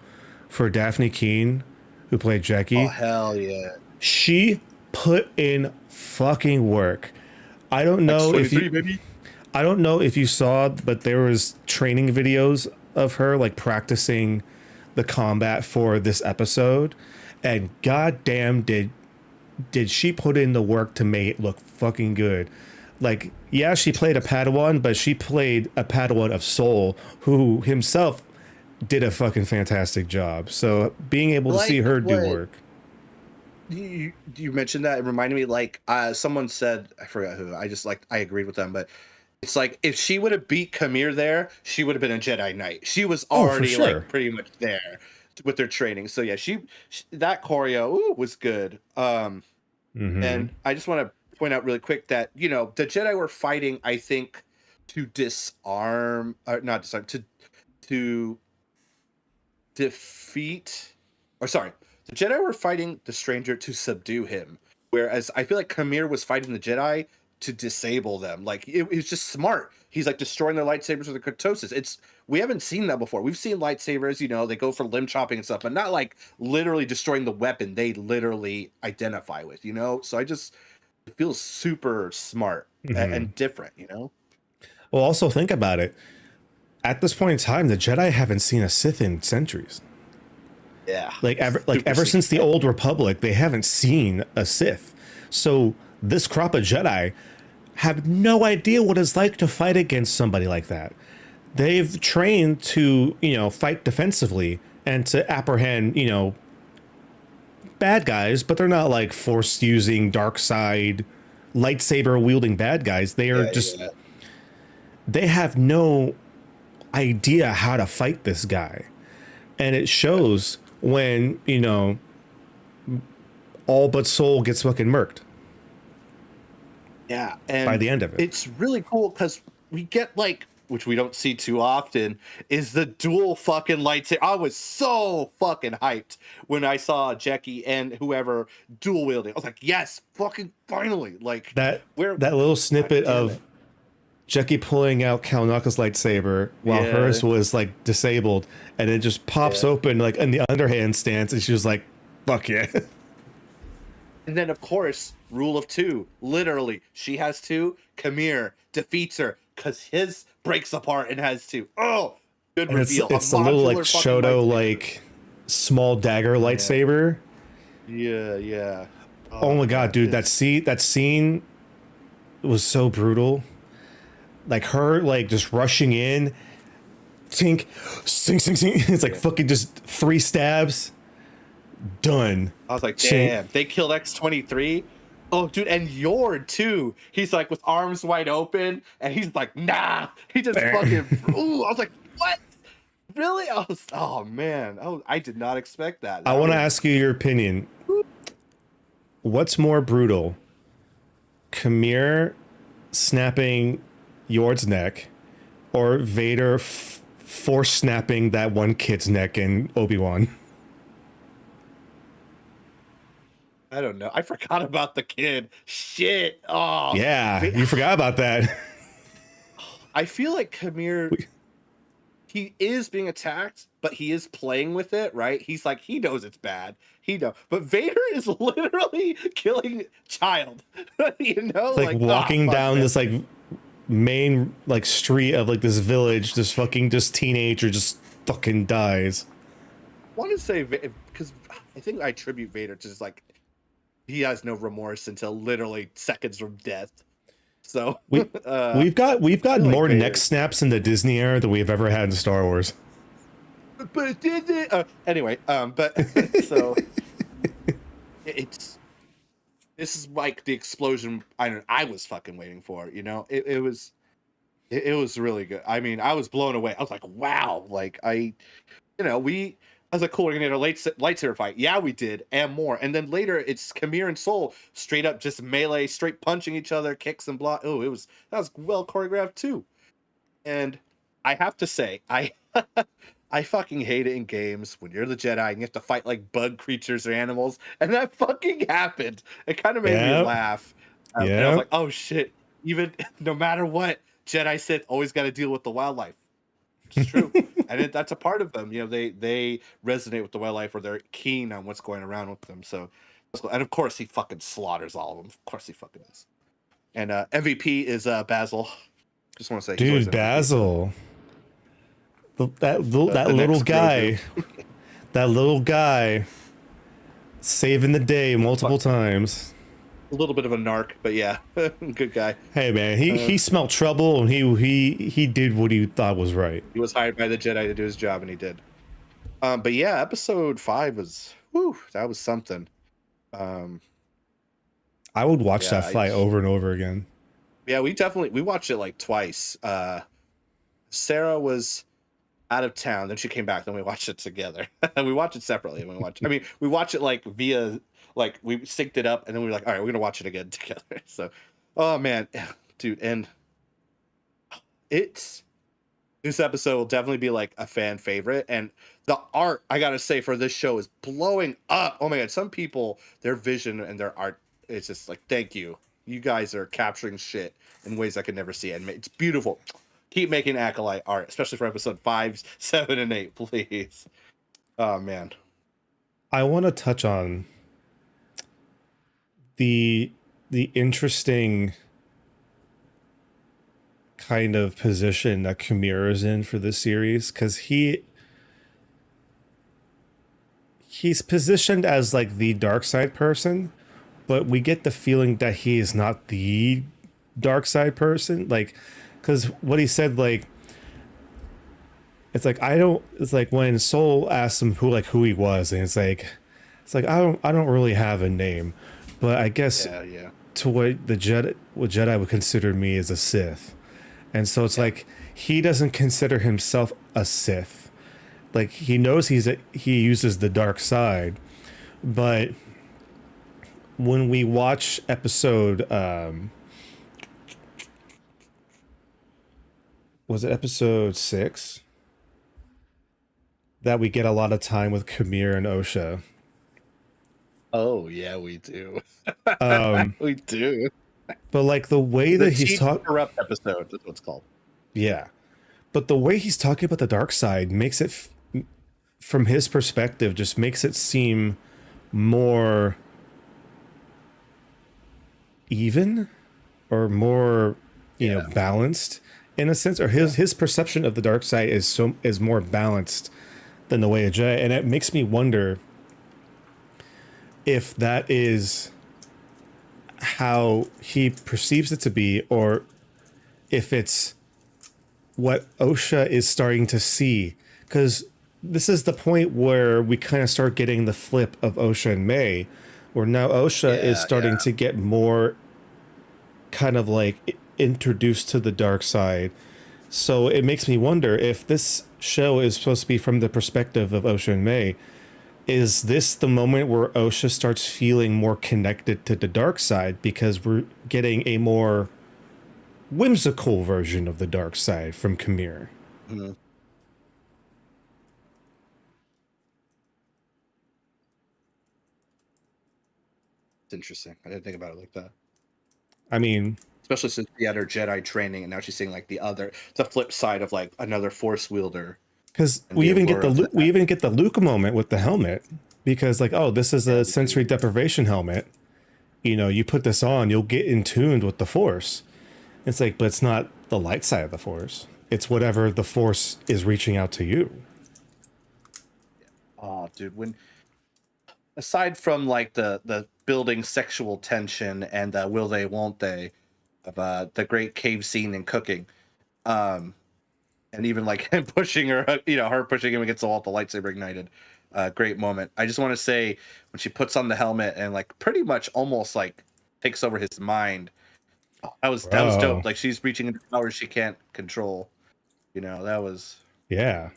for Daphne Keane, who played Jackie. Oh hell yeah. She put in fucking work. I don't know if you baby. I don't know if you saw, but there was training videos of her like practicing the combat for this episode, and goddamn did she put in the work to make it look fucking good. Like, yeah, she played a Padawan, but she played a Padawan of Soul, who himself did a fucking fantastic job. So being able to see her do work. You mentioned that, it reminded me, like, someone said, I forgot who, I agreed with them, but it's like, if she would have beat Kamir there, she would have been a Jedi Knight. She was already like pretty much there with their training. So yeah, she that choreo was good. And I just want to point out really quick that, you know, the Jedi were fighting, I think, to disarm, not disarm, to defeat, or sorry, the Jedi were fighting the stranger to subdue him, whereas I feel like Kamir was fighting the Jedi to disable them. Like, it was just smart. He's like destroying their lightsabers with the kurtosis. We haven't seen that before. We've seen lightsabers, you know, they go for limb chopping and stuff, but not like literally destroying the weapon they literally identify with, you know? So it feels super smart and different, you know? Well, also think about it. At this point in time, the Jedi haven't seen a Sith in centuries. Yeah. Ever since the Old Republic, they haven't seen a Sith. So this crop of Jedi have no idea what it's like to fight against somebody like that. They've trained to, you know, fight defensively and to apprehend, you know, bad guys, but they're not like force using dark side lightsaber wielding bad guys. They are just they have no idea how to fight this guy. And it shows when, you know, all but Soul gets fucking murked. Yeah, and by the end of it. It's really cool because we get like, which we don't see too often, is the dual fucking lightsaber. I was so fucking hyped when I saw Jackie and whoever dual wielding. I was like, yes, fucking finally. Like that little snippet of Jackie pulling out Kalnaka's lightsaber while hers was like disabled, and it just pops open like in the underhand stance, and she was like, fuck yeah. And then of course, rule of two. Literally, she has two. Kamir defeats her because his breaks apart and has two. Oh, good and reveal. It's a little like Shoto like small dagger lightsaber. Yeah. Oh my god, dude, that scene was so brutal. Like her like just rushing in, tink, sing. It's like fucking just 3 stabs. Done. I was like, damn, they killed X-23. Oh, dude, and Yord too. He's like with arms wide open, and he's like, nah. He just fucking. Ooh, I was like, what? Really? Oh man. I did not expect that. I want to ask you your opinion. What's more brutal, Kamir snapping Yord's neck, or Vader force snapping that one kid's neck in Obi-Wan? I don't know. I forgot about the kid. Shit. Oh. Yeah, you forgot about that. I feel like Kamir, he is being attacked, but he is playing with it, right? He's like, he knows it's bad. He knows. But Vader is literally killing child. You know? It's like walking down this like main like street of like this village, this fucking just teenager just fucking dies. I want to say, because I think I attribute Vader to just like, he has no remorse until literally seconds from death. So we've got more like neck snaps in the Disney era than we've ever had in Star Wars. But did it? Anyway, but so this is like the explosion I was fucking waiting for. You know, it was really good. I mean, I was blown away. I was like, wow, like I was like, cool, we're gonna get a lightsaber fight. Yeah, we did, and more. And then later, it's Kamir and Soul straight up just melee, straight punching each other, kicks and block. Oh, that was well choreographed too. And I have to say, I fucking hate it in games when you're the Jedi and you have to fight like bug creatures or animals, and that fucking happened. It kind of made me laugh. And I was like, oh shit! Even no matter what, Jedi Sith always got to deal with the wildlife. It's true. And that's a part of them. You know, they resonate with the wildlife, or they're keen on what's going around with them. So, and of course, he fucking slaughters all of them. Of course, he fucking is. And MVP is Basil. Just want to say, dude, Basil, that little guy, that little guy, saving the day multiple times. A little bit of a narc, but yeah, good guy. Hey man, he smelled trouble, and he did what he thought was right. He was hired by the Jedi to do his job, and he did. But yeah, episode 5 was that was something. I would watch that fight over and over again. Yeah, we watched it like twice. Sarah was out of town, then she came back, then we watched it together. We watched it separately, and we watched it like via. Like we synced it up, and then we were like, all right, we're gonna watch it again together. So, oh man, dude, and this episode will definitely be like a fan favorite. And the art, I gotta say, for this show is blowing up. Oh my god, some people, their vision and their art, it's just like, thank you. You guys are capturing shit in ways I could never see, and it's beautiful. Keep making Acolyte art, especially for episode 5, 7, and 8, please. Oh man, I want to touch on the interesting kind of position that Kamir is in for this series, because he's positioned as like the dark side person, but we get the feeling that he is not the dark side person, like, because what he said, like, it's like when Soul asked him who he was, and it's It's like I don't really have a name, but I guess Yeah, yeah, to what Jedi would consider me as a Sith. And so it's yeah. like he doesn't consider himself a Sith. Like he knows he uses the dark side, but when we watch episode was it episode 6 that we get a lot of time with Kamir and Osha. Oh yeah, we do. Um We do. but like the way The that he's Teach taught, Interrupt episode. That's what it's called. yeah. But the way he's talking about the dark side makes it from his perspective just makes it seem more even or more Yeah. balanced in a sense, or his perception of the dark side is more balanced than the way of Jedi, and it makes me wonder if that is how he perceives it to be, or if it's what Osha is starting to see, because this is the point where we kind of start getting the flip of Osha and May, where now Osha is Yeah, starting yeah. to get more kind of like introduced to the dark side. So it makes me wonder if this show is supposed to be from the perspective of Osha and May. Is this the moment where Osha starts feeling more connected to the dark side because we're getting a more whimsical version of the dark side from Kamir? Mhm. It's interesting. I didn't think about it like that. I mean, Especially since she had her Jedi training, and now she's seeing like the flip side of like another Force wielder because and the allure of we that. even get the Luke moment with the helmet, because like, oh, this is Yeah, a we do. sensory deprivation helmet. You put this on, you'll get in tuned with the Force. It's like, but it's not the light side of the Force. It's whatever the Force is reaching out to you. Oh, dude, when aside from like the building sexual tension and will they won't they of the great cave scene and cooking, um and even like him pushing her, her pushing him against the wall with the lightsaber ignited, great moment. I just want to say when she puts on the helmet and like pretty much almost like takes over his mind, that was dope. Bro, Like she's reaching into powers she can't control, that was yeah.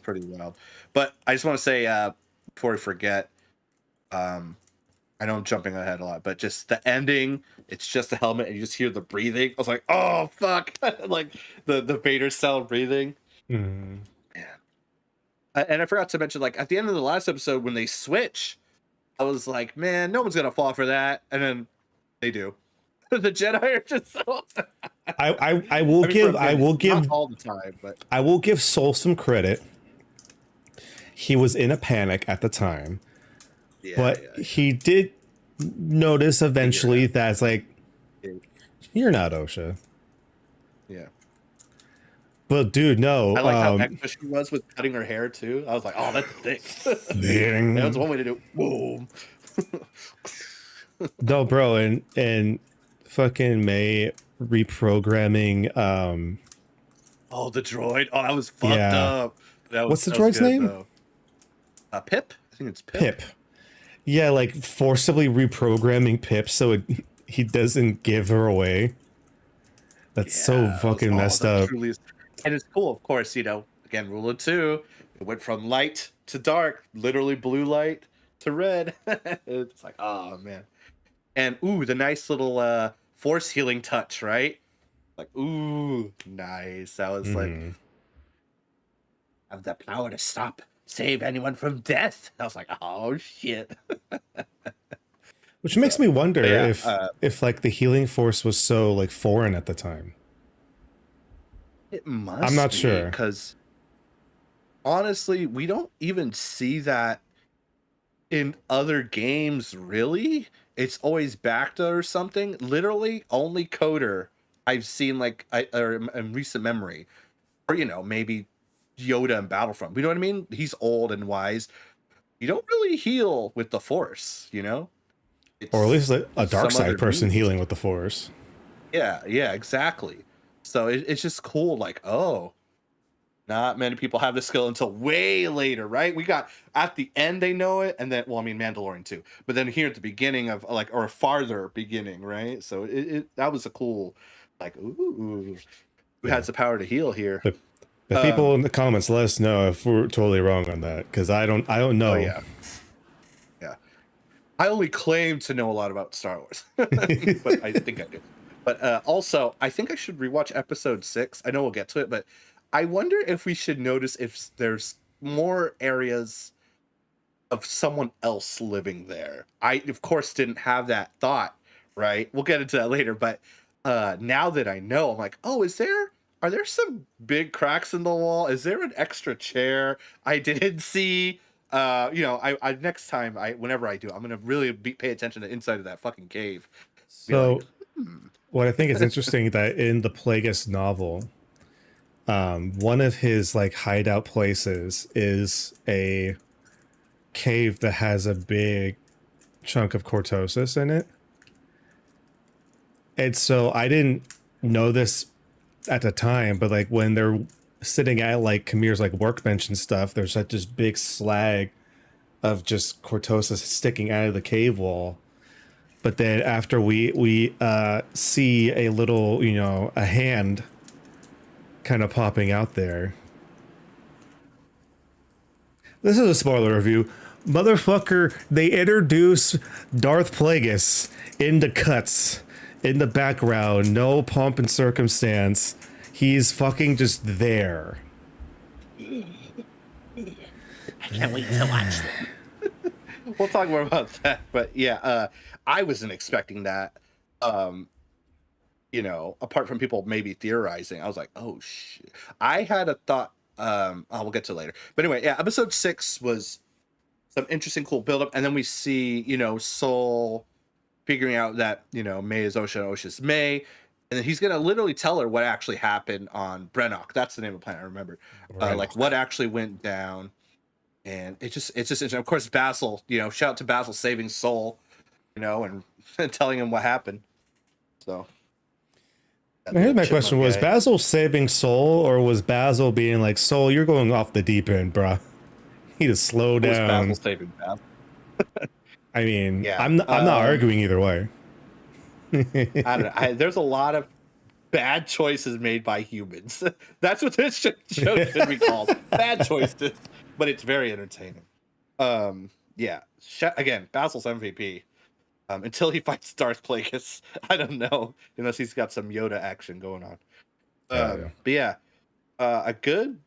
pretty wild. But I just want to say, before we forget, um I know I'm jumping ahead a lot, but just the ending, it's just the helmet and you just hear the breathing. I was like, oh fuck. Like the Vader style breathing. Mm. Man. And I forgot to mention, like at the end of the last episode when they switch, I was like, man, no one's gonna fall for that. And then they do. The Jedi are just so I will I mean, for a give minute, not all the time, but I will give Soul some credit. He was in a panic at the time, yeah, but he did notice figure eventually it that it's like, out. you're not Osha. Yeah. But dude, no. I liked how extra she was with cutting her hair too. I was like, oh, that's thick. That was one way to do it. Boom. No, bro, and fucking May reprogramming. Oh, the droid. Oh, that was fucked Yeah. up. What's the That was droid's good name? though. Pip. I think it's Pip. Pip. Yeah, like forcibly reprogramming Pip so he doesn't give her away. That's so Yeah. fucking messed That up. truly is. And it's cool, of course. Again, rule of two. It went from light to dark, literally blue light to red. It's like, oh man. And ooh, the nice little force healing touch, right? Like, ooh, nice. That was like, Mhm. have the power to save anyone from death. I was like, oh shit. Which makes me wonder But yeah, if like the healing force was so like foreign at the time. it must I'm not be sure. because honestly, we don't even see that in other games, really. It's always Bacta or something. Literally, only Coder I've seen or in recent memory, or maybe Yoda in Battlefront. You know what I mean? He's old and wise. You don't really heal with the Force. Or at least It's like a dark some other side person means. healing with the force. Yeah, yeah, exactly. So it's just cool. Like, oh, Not many people have this skill until way later, right? We got at the end they know it, and then well, I mean Mandalorian too, but then here at the beginning of like or a farther beginning, right? So that was a cool, like ooh, who Yeah. has the power to heal here? But people Um, in the comments, let us know if we're totally wrong on that, because I don't oh know. yeah, yeah. I only claim to know a lot about Star Wars, but I think I do. But also, I think I should rewatch episode 6. I know we'll get to it, but I wonder if we should notice if there's more areas of someone else living there. I, of course, didn't have that thought, right? We'll get into that later, but now that I know, I'm like, oh, are there some big cracks in the wall? Is there an extra chair I didn't see? I next time whenever I do, I'm gonna really pay attention to the inside of that fucking cave. Be like, So what I think is interesting that in the Plagueis novel, one of his like hideout places is a cave that has a big chunk of cortosis in it. And so I didn't know this at the time, but like when they're sitting at like Kamir's like workbench and stuff, there's like this big slag of just cortosis sticking out of the cave wall. But then after we see a little, a hand kind of popping out there. This is a spoiler review. Motherfucker, they introduce Darth Plagueis into cuts in the background, no pomp and circumstance. He's fucking just there. I can't wait to watch them. we'll talk more about that. But yeah, I wasn't expecting that. Apart from people maybe theorizing, I was like, oh shit. I had a thought. We'll get to it later. But anyway, yeah, episode 6 was some interesting, cool buildup, and then we see, Soul figuring out that May is Osha and Osha's May, and then he's gonna literally tell her what actually happened on Brennock. That's the name of the planet. I remember, like what actually went down, and it's just interesting. Of course, Basil. Shout out to Basil saving Soul, and telling him what happened. So. Now, here's my question: was Basil saving Soul, or was Basil being like, Soul, you're going off the deep end, bruh? You need to slow down. Was Basil saving Basil? I mean, yeah, I'm not arguing either way. I don't know. There's a lot of bad choices made by humans. That's what this show should be called. Bad choices, but it's very entertaining. Yeah. Again, Basil's MVP. Until he fights Darth Plagueis, I don't know, unless he's got some Yoda action going on. Yeah. But yeah, a good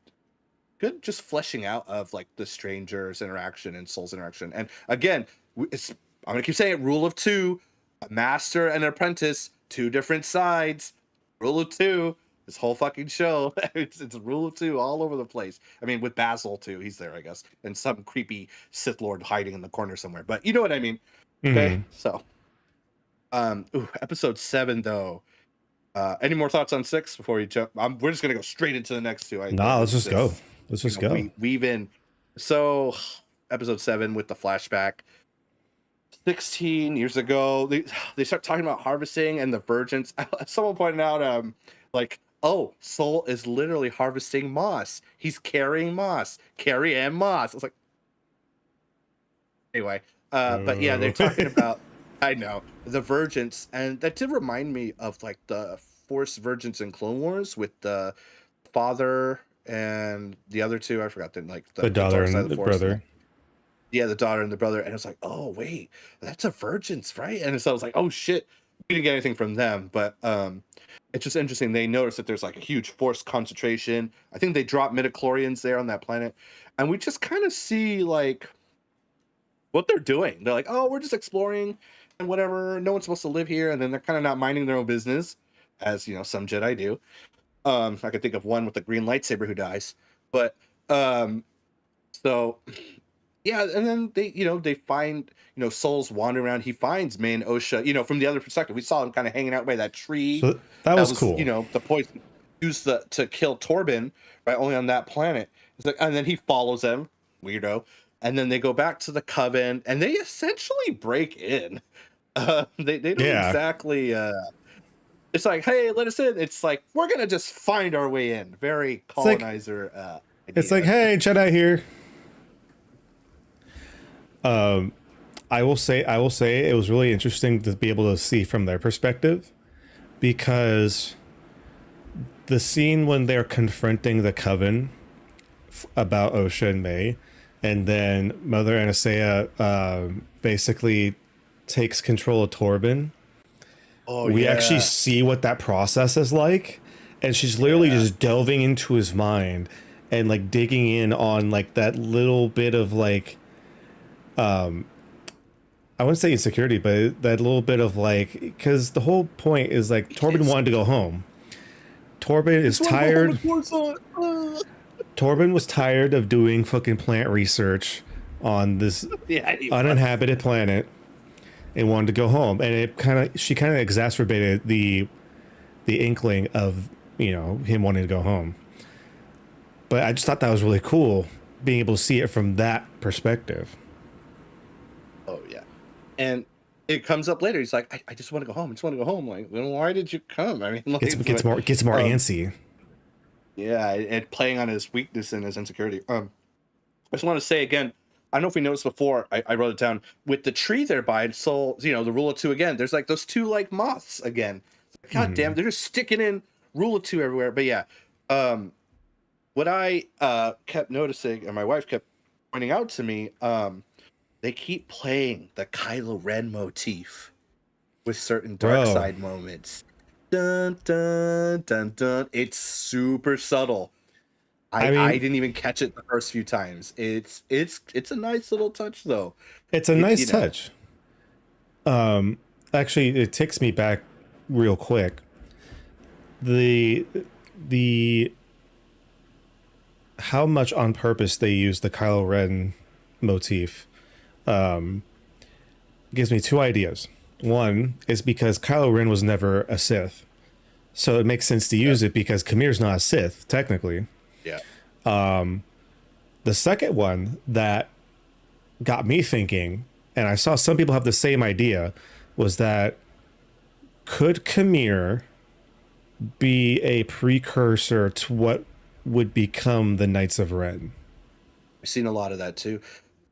just fleshing out of like the strangers interaction and Soul's interaction. And again, I'm gonna keep saying it, rule of 2, a master and an apprentice, 2 different sides. Rule of 2, this whole fucking show, it's a rule of 2 all over the place. I mean, with Basil too, he's there, I guess, and some creepy Sith Lord hiding in the corner somewhere. But you know what I mean. Okay, so episode 7 though. Any more thoughts on 6 before we jump? We're just gonna go straight into the next 2. Let's just go. Let's just go. Weave in. So episode 7 with the flashback. 16 years ago, they start talking about harvesting and the virgins. Someone pointed out, oh, Soul is literally harvesting moss. He's carrying moss. Carrie and moss. I was like, anyway. But yeah, they're talking about, I know, the Virgins, and that did remind me of like the Force Virgins in Clone Wars with the father and the other 2. I forgot the daughter and the brother. Yeah, the daughter and the brother, and it's like, oh wait, that's a Virgins, right? And so I was like, oh shit, we didn't get anything from them, but it's just interesting. They notice that there's like a huge Force concentration. I think they drop midichlorians there on that planet, and we just kind of see like what they're doing. They're like, oh, we're just exploring and whatever. No one's supposed to live here. And then they're kind of not minding their own business, as some Jedi do. I could think of one with the green lightsaber who dies. But so yeah, and then they find Soul's wandering around. He finds May and Osha, from the other perspective. We saw him kind of hanging out by that tree. So that was cool. The poison used to kill Torben, right? Only on that planet. It's like, and then he follows them, weirdo. And then they go back to the Coven, and they essentially break in. They don't exactly. It's like, hey, let us in. It's like we're gonna just find our way in. Very colonizer. It's like, idea. hey, Jedi here. I will say it was really interesting to be able to see from their perspective, because the scene when they're confronting the coven about Osha and May, and then Mother Anastasia basically takes control of Torben. Oh We actually yeah, see what that process is like, and she's literally yeah. just delving into his mind and like digging in on like that little bit of like I wouldn't say insecurity, but that little bit of like, because the whole point is like Torben wanted to go home. Torben is Just want to go home tired. with Coruscant. Torben was tired of doing fucking plant research on this Yeah, he was. uninhabited planet and wanted to go home. And she kind of exacerbated the inkling of, him wanting to go home. But I just thought that was really cool being able to see it from that perspective. Oh yeah, and it comes up later. He's like, I just want to go home. I just want to go home. Like, then why did you come? I mean, like, Gets more antsy. yeah, and playing on his weakness and his insecurity. I just want to say again. I don't know if we noticed before. I wrote it down with the tree there by. So the rule of two again. There's like those two like moths again. God damn, they're just sticking in rule of two everywhere. But yeah, what I kept noticing, and my wife kept pointing out to me, they keep playing the Kylo Ren motif with certain dark Bro. side moments. Dun dun dun dun. It's super subtle. I mean, I didn't even catch it the first few times. It's a nice little touch though. it's a nice touch. Actually, it takes me back real quick. The how much on purpose they use the Kylo Ren motif gives me two ideas. One is because Kylo Ren was never a Sith, so it makes sense to use it because Kamir's not a Sith technically. Yeah. The second one that got me thinking, and I saw some people have the same idea, was that could Kamir be a precursor to what would become the Knights of Ren? I've seen a lot of that too.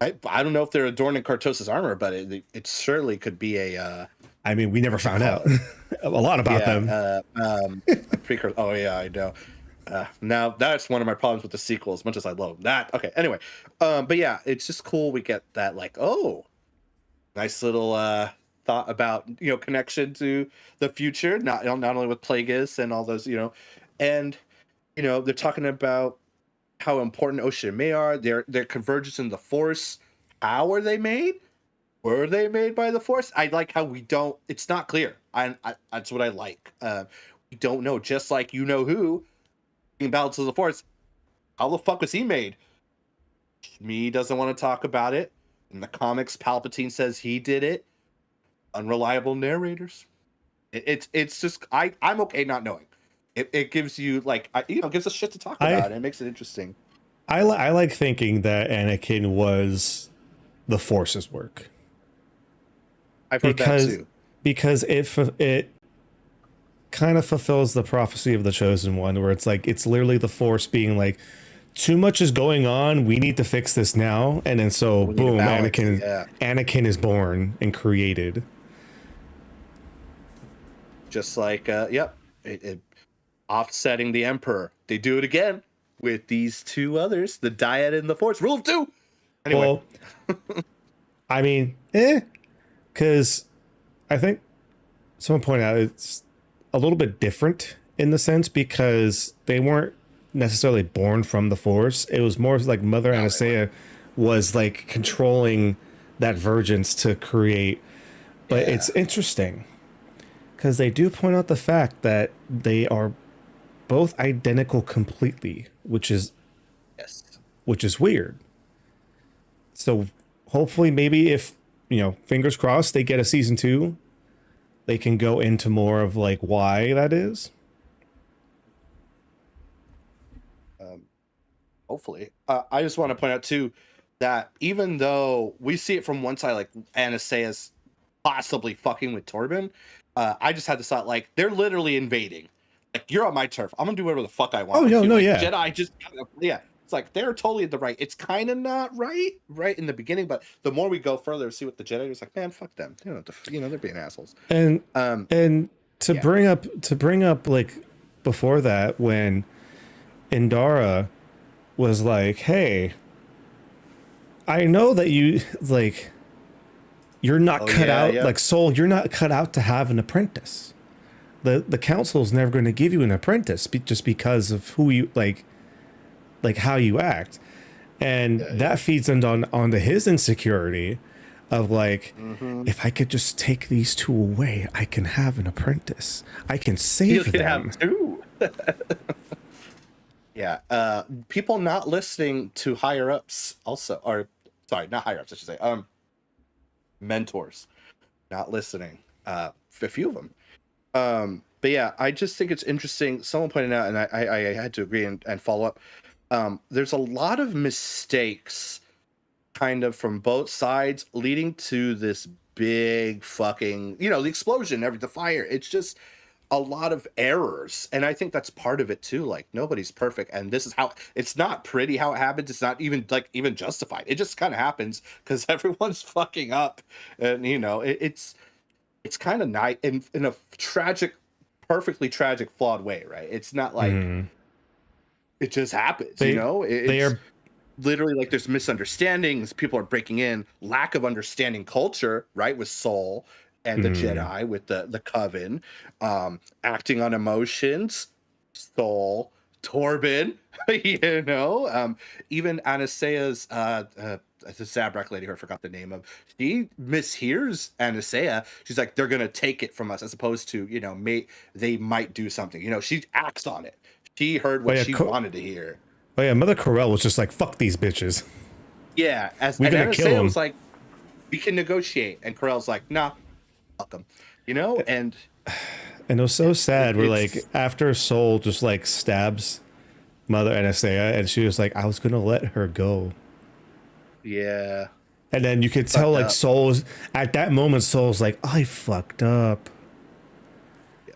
I don't know if they're adorned in Cartosis armor, but it certainly could be a I mean, we never found out a lot about them. a precursor. Oh yeah, I know. Now that's one of my problems with the sequel, as much as I love that. Okay, anyway, but yeah, it's just cool. We get that like, oh, nice little thought about connection to the future, not only with Plagueis and all those and they're talking about how important Osha and May are. Their convergence in the Force. How are they made? Were they made by the Force? I like how we don't. It's not clear. I that's what I like. We don't know. Just like who in Balance of the Force. How the fuck was he made? Me doesn't want to talk about it. In the comics, Palpatine says he did it. Unreliable narrators. It's just I'm okay not knowing. It gives you like gives us shit to talk about. It makes it interesting. I like thinking that Anakin was the Force's work. I've heard that too. Because it kind of fulfills the prophecy of the Chosen One, where it's like it's literally the Force being like, too much is going on. We need to fix this now, and then so boom, Anakin is born and created. Just like offsetting the Emperor. They do it again with these two others, the Dyad and the Force. Rule of two. Anyway, well, I mean, because I think someone pointed out it's a little bit different in the sense because they weren't necessarily born from the Force. It was more like Mother Anastasia was like controlling that vergence to create. But it's interesting because they do point out the fact that they are both identical completely, which is weird. So hopefully maybe if fingers crossed they get a season 2, they can go into more of like why that is. Hopefully. I just want to point out too that even though we see it from one side, like Anastasia's possibly fucking with Torben, I just had this thought, like, they're literally invading. Like, you're on my turf. I'm gonna do whatever the fuck I want. Oh, no, Like, no, yeah. Jedi just kind of, yeah. It's like they're totally in the right. It's kind of not right in the beginning, but the more we go further, see what the Jedi is like, man, fuck them. They're being assholes. And to Yeah. bring up like before that, when Indara was like, hey, I know that you like you're not cut out like Soul, you're not cut out to have an apprentice. The council's never going to give you an apprentice just because of who you like how you act. And that feeds onto his insecurity of like, if I could just take these two away, I can have an apprentice. I can save them. Have two. Yeah. People not listening to higher ups also, or sorry, not higher ups, I should say. Mentors not listening. A few of them. But yeah, I just think it's interesting. Someone pointed out, and I had to agree and follow up. There's a lot of mistakes kind of from both sides leading to this big fucking, the explosion, the fire. It's just a lot of errors. And I think that's part of it too. Like, nobody's perfect. And this is how it's not pretty how it happens. It's not even justified. It just kind of happens because everyone's fucking up. And it's kind of nice in a perfectly tragic, flawed way, right? It's not like it just happens, they are literally like there's misunderstandings, people are breaking in, lack of understanding culture, right, with Soul and the Jedi, with the Coven, acting on emotions, Soul, Torben, even Anastaea's the Zabrak lady who I forgot the name of, she mishears Anastaea. She's like, they're gonna take it from us, as opposed to they might do something. She acts on it. She heard what she wanted to hear. Oh yeah, Mother Corell was just like, fuck these bitches. Yeah, we're gonna kill them. Was like, we can negotiate, and Corell's like, nah, fuck them. And it was so sad. We're like, after Soul just like stabs Mother Anastaea, and she was like, I was gonna let her go. Yeah. And then you could tell like Soul's at that moment, Soul's like, I fucked up. Yeah.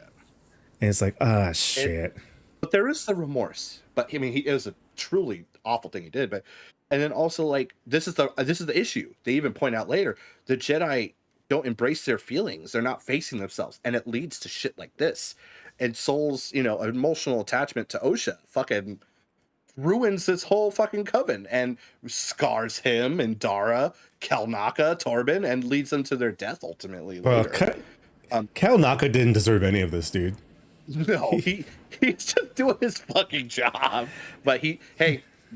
And it's like, shit. But there is the remorse. But I mean, it was a truly awful thing he did. But and then also, like, this is the issue. They even point out later, the Jedi don't embrace their feelings. They're not facing themselves, and it leads to shit like this. And Soul's emotional attachment to Osha fucking ruins this whole fucking coven and scars him and Dara, Kelnaka, Torben, and leads them to their death ultimately. Well, Kelnaka didn't deserve any of this, dude. No, he's just doing his fucking job. But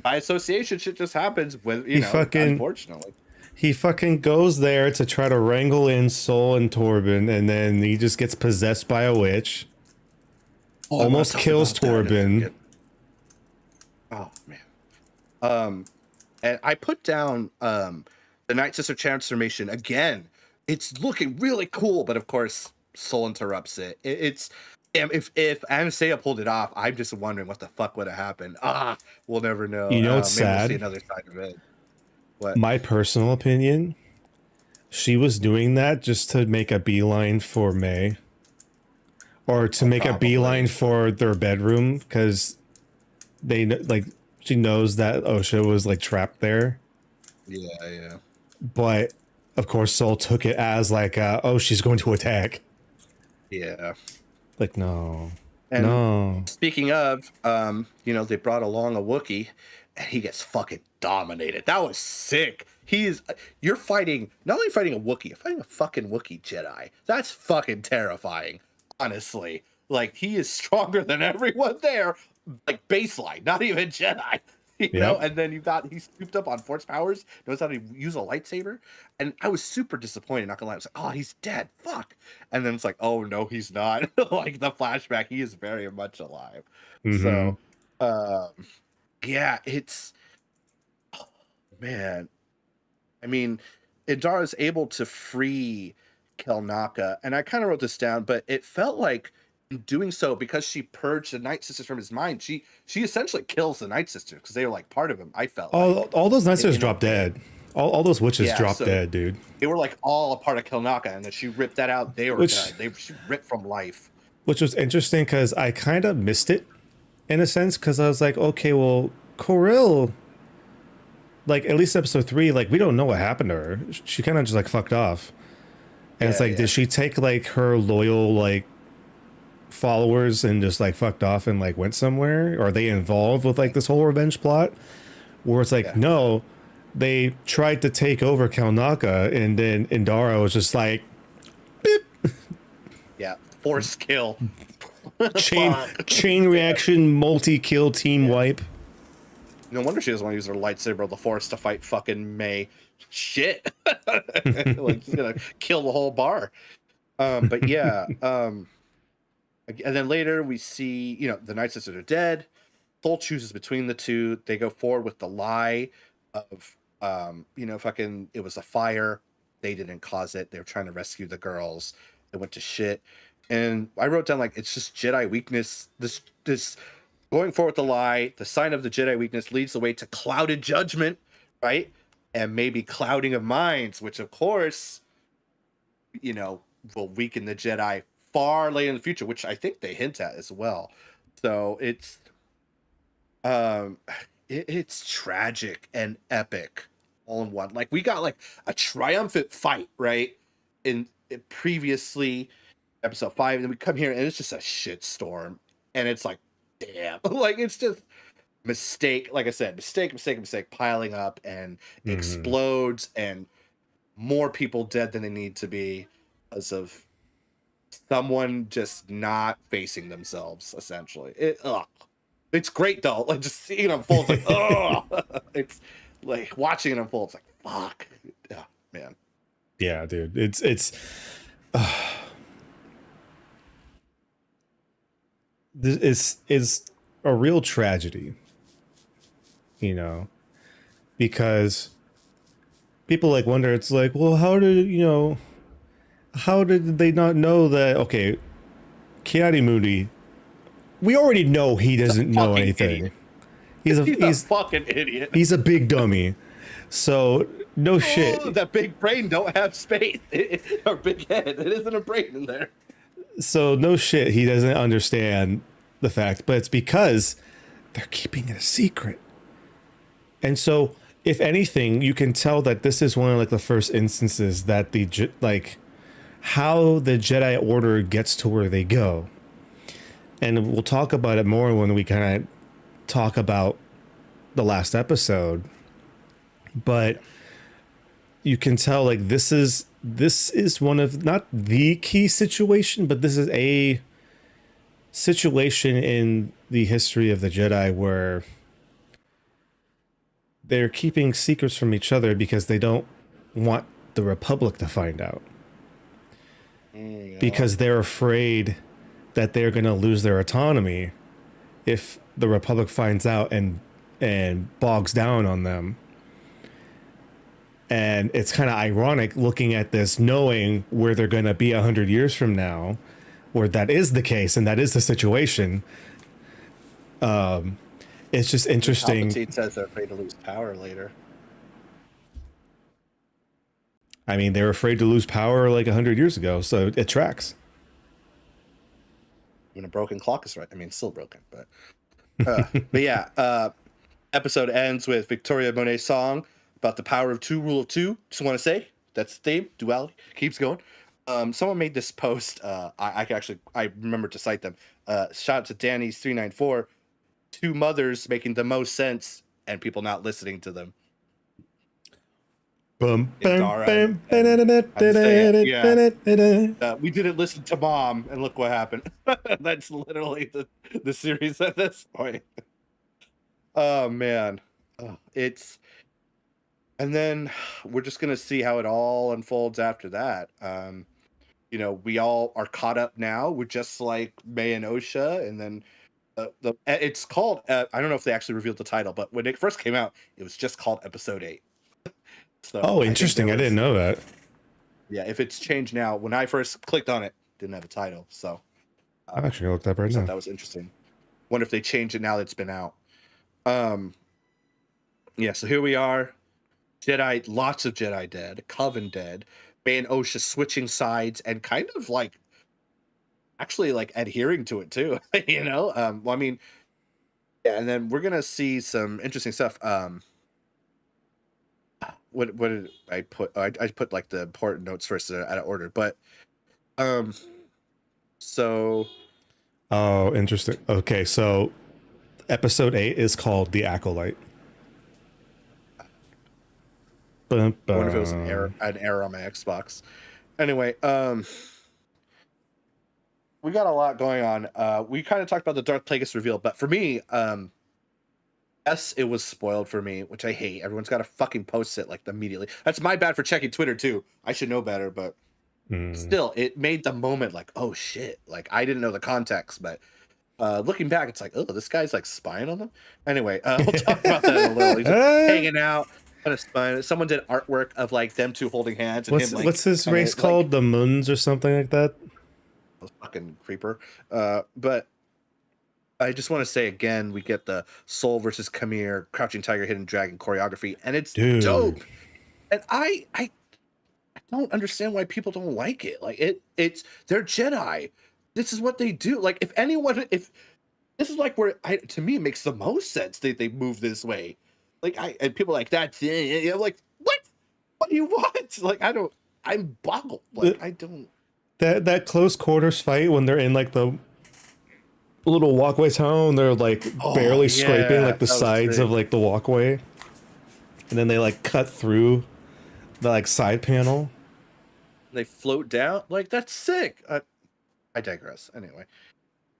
by association, shit just happens with unfortunately. He fucking goes there to try to wrangle in Soul and Torben, and then he just gets possessed by a witch. Almost kills Torben. Oh man. And I put down the Night Sister transformation again. It's looking really cool, but of course Soul interrupts it. It's if Anastaea pulled it off, I'm just wondering what the fuck would have happened. We'll never know. It's sad. We'll see another side of it. What? My personal opinion, she was doing that just to make a beeline for May, or to make a beeline for their bedroom, because they like she knows that Osha was like trapped there. Yeah. But of course, Soul took it as like, she's going to attack. Yeah. Like, no. And no. Speaking of, they brought along a Wookiee, and he gets fucking dominated. That was sick. You're fighting, not only fighting a Wookiee, you're fighting a fucking Wookiee Jedi. That's fucking terrifying, honestly. Like, he is stronger than everyone there, like baseline, not even Jedi. And then he's souped up on force powers, knows how to use a lightsaber, and I was super disappointed, not gonna lie. I was like, oh, he's dead, fuck. And then it's like, oh no, he's not. Like, the flashback, he is very much alive. So it's man, I mean, Idara is able to free Kelnaka, and I kind of wrote this down, but it felt like in doing so, because she purged the Night Sisters from his mind, she essentially kills the Night Sisters because they were like part of him. I felt all those Night Sisters drop dead. All those witches Yeah, dropped so dead, dude. they were like all a part of Kilnaka, and then she ripped that out. They were done. She ripped from life. Which was interesting because I kind of missed it in a sense because I was like, okay, well, Corel, like at least episode 3, like we don't know what happened to her. She kind of just like fucked off, and it's like, did she take like her loyal like followers and just like fucked off and like went somewhere? Or are they involved with like this whole revenge plot? Where it's like, no, they tried to take over Kalnaka, and then Indara was just like, beep. Yeah, force kill. chain reaction, multi-kill, team wipe. No wonder she doesn't want to use her lightsaber of the Force to fight fucking May. Shit. Like, she's gonna kill the whole bar. But yeah, and then later we see, you know, the Night Sisters are dead. Thol chooses between the two. They go forward with the lie of, you know, fucking, it was a fire. They didn't cause it. They were trying to rescue the girls. It went to shit. And I wrote down, like, it's just Jedi weakness. This going forward with the lie, the sign of the Jedi weakness leads the way to clouded judgment, right? And maybe clouding of minds, which of course, you know, will weaken the Jedi far later in the future, which I think they hint at as well. So it's tragic and epic all in one. Like, we got like a triumphant fight, right? In previously episode 5, and then we come here and it's just a shit storm, and it's like, damn. Like, it's just mistake, like I said, mistake piling up, and explodes, and more people dead than they need to be because of someone just not facing themselves, essentially. It's great though, like just seeing it unfold, it's like, oh. It's like watching it unfold, it's like, fuck. Yeah, man. Yeah, dude, it's this is a real tragedy, you know, because people like wonder, it's like, well, how did they not know that? Okay, Ki-Adi-Mundi, we already know he doesn't know anything. He's a fucking idiot. He's a big dummy. So no shit. That big brain don't have space. Or big head. It isn't a brain in there. So no shit, he doesn't understand the fact, but it's because they're keeping it a secret. And so, if anything, you can tell that this is one of like the first instances that how the Jedi Order gets to where they go. And we'll talk about it more when we kind of talk about the last episode. But you can tell, like, this is one of, not the key situation, but this is a situation in the history of the Jedi where they're keeping secrets from each other because they don't want the Republic to find out. Because they're afraid that they're going to lose their autonomy if the Republic finds out and bogs down on them. And it's kind of ironic looking at this, knowing where they're going to be 100 years from now, where that is the case and that is the situation. It's just interesting. Palpatine says they're afraid to lose power later. I mean, they were afraid to lose power like 100 years ago, so it tracks. When a broken clock is right. I mean, it's still broken, but yeah, episode ends with Victoria Monet's song about the power of two, rule of two. Just want to say that's the theme. Duality keeps going. Someone made this post. I remember to cite them. Shout out to Danny's 394. Two mothers making the most sense and people not listening to them. We didn't listen to mom, and look what happened. That's literally the series at this point. Oh man, and then we're just gonna see how it all unfolds after that. You know, we all are caught up now. We're just like May and Osha, and then it's called. I don't know if they actually revealed the title, but when it first came out, it was just called Episode 8. So interesting. I didn't know that. Yeah, if it's changed now, when I first clicked on it, didn't have a title. So I'm actually gonna look that up right now. That was interesting. Wonder if they changed it now that it's been out. Yeah, so here we are. Jedi, lots of Jedi dead, Coven dead, May and Osha switching sides and kind of like actually like adhering to it too. Well, I mean, yeah, and then we're gonna see some interesting stuff. What did I put? I put like the important notes first out of order, but um, so Oh, interesting. Okay, so episode 8 is called The Acolyte. Bum, I wonder if it was bum. an error on my Xbox. Anyway, we got a lot going on. We kind of talked about the Darth Plagueis reveal, but for me, yes, it was spoiled for me, which I hate. Everyone's got to fucking post it like immediately. That's my bad for checking Twitter too. I should know better, but still, it made the moment like, oh shit. Like I didn't know the context, but looking back, it's like, oh, this guy's like spying on them. Anyway, we'll talk about that in a little. He's just hanging out, kind of spying. Someone did artwork of like them two holding hands and him like. What's his race called? The Moons or something like that? Fucking creeper. But I just want to say again, we get the Soul versus Khmer, Crouching Tiger, Hidden Dragon choreography, and it's dope. And I don't understand why people don't like it. Like it's they're Jedi. This is what they do. Like if this is like where to me it makes the most sense that they move this way. Like and people are like that's like what do you want? Like I'm boggled. Like I don't. That close quarters fight when they're in like the little walkway tunnel, they're like barely scraping like the sides of like the walkway, and then they like cut through the like side panel. They float down. Like that's sick. I digress. Anyway,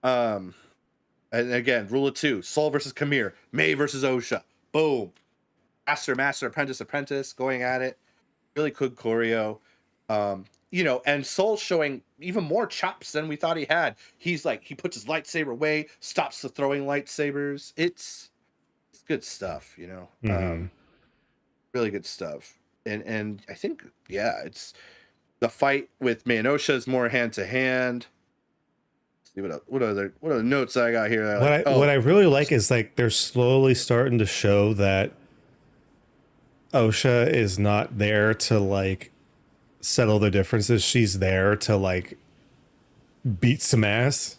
and again, rule of 2: Soul versus Khmer, May versus Osha. Boom, master, apprentice, going at it. Really good choreo. And Soul showing even more chops than we thought he had. He's like, he puts his lightsaber away, stops the throwing lightsabers. It's good stuff, really good stuff. And I think, yeah, it's the fight with May and Osha is more hand to hand. See what other notes I got here. What I really like is like they're slowly starting to show that Osha is not there to like settle the differences. She's there to like beat some ass.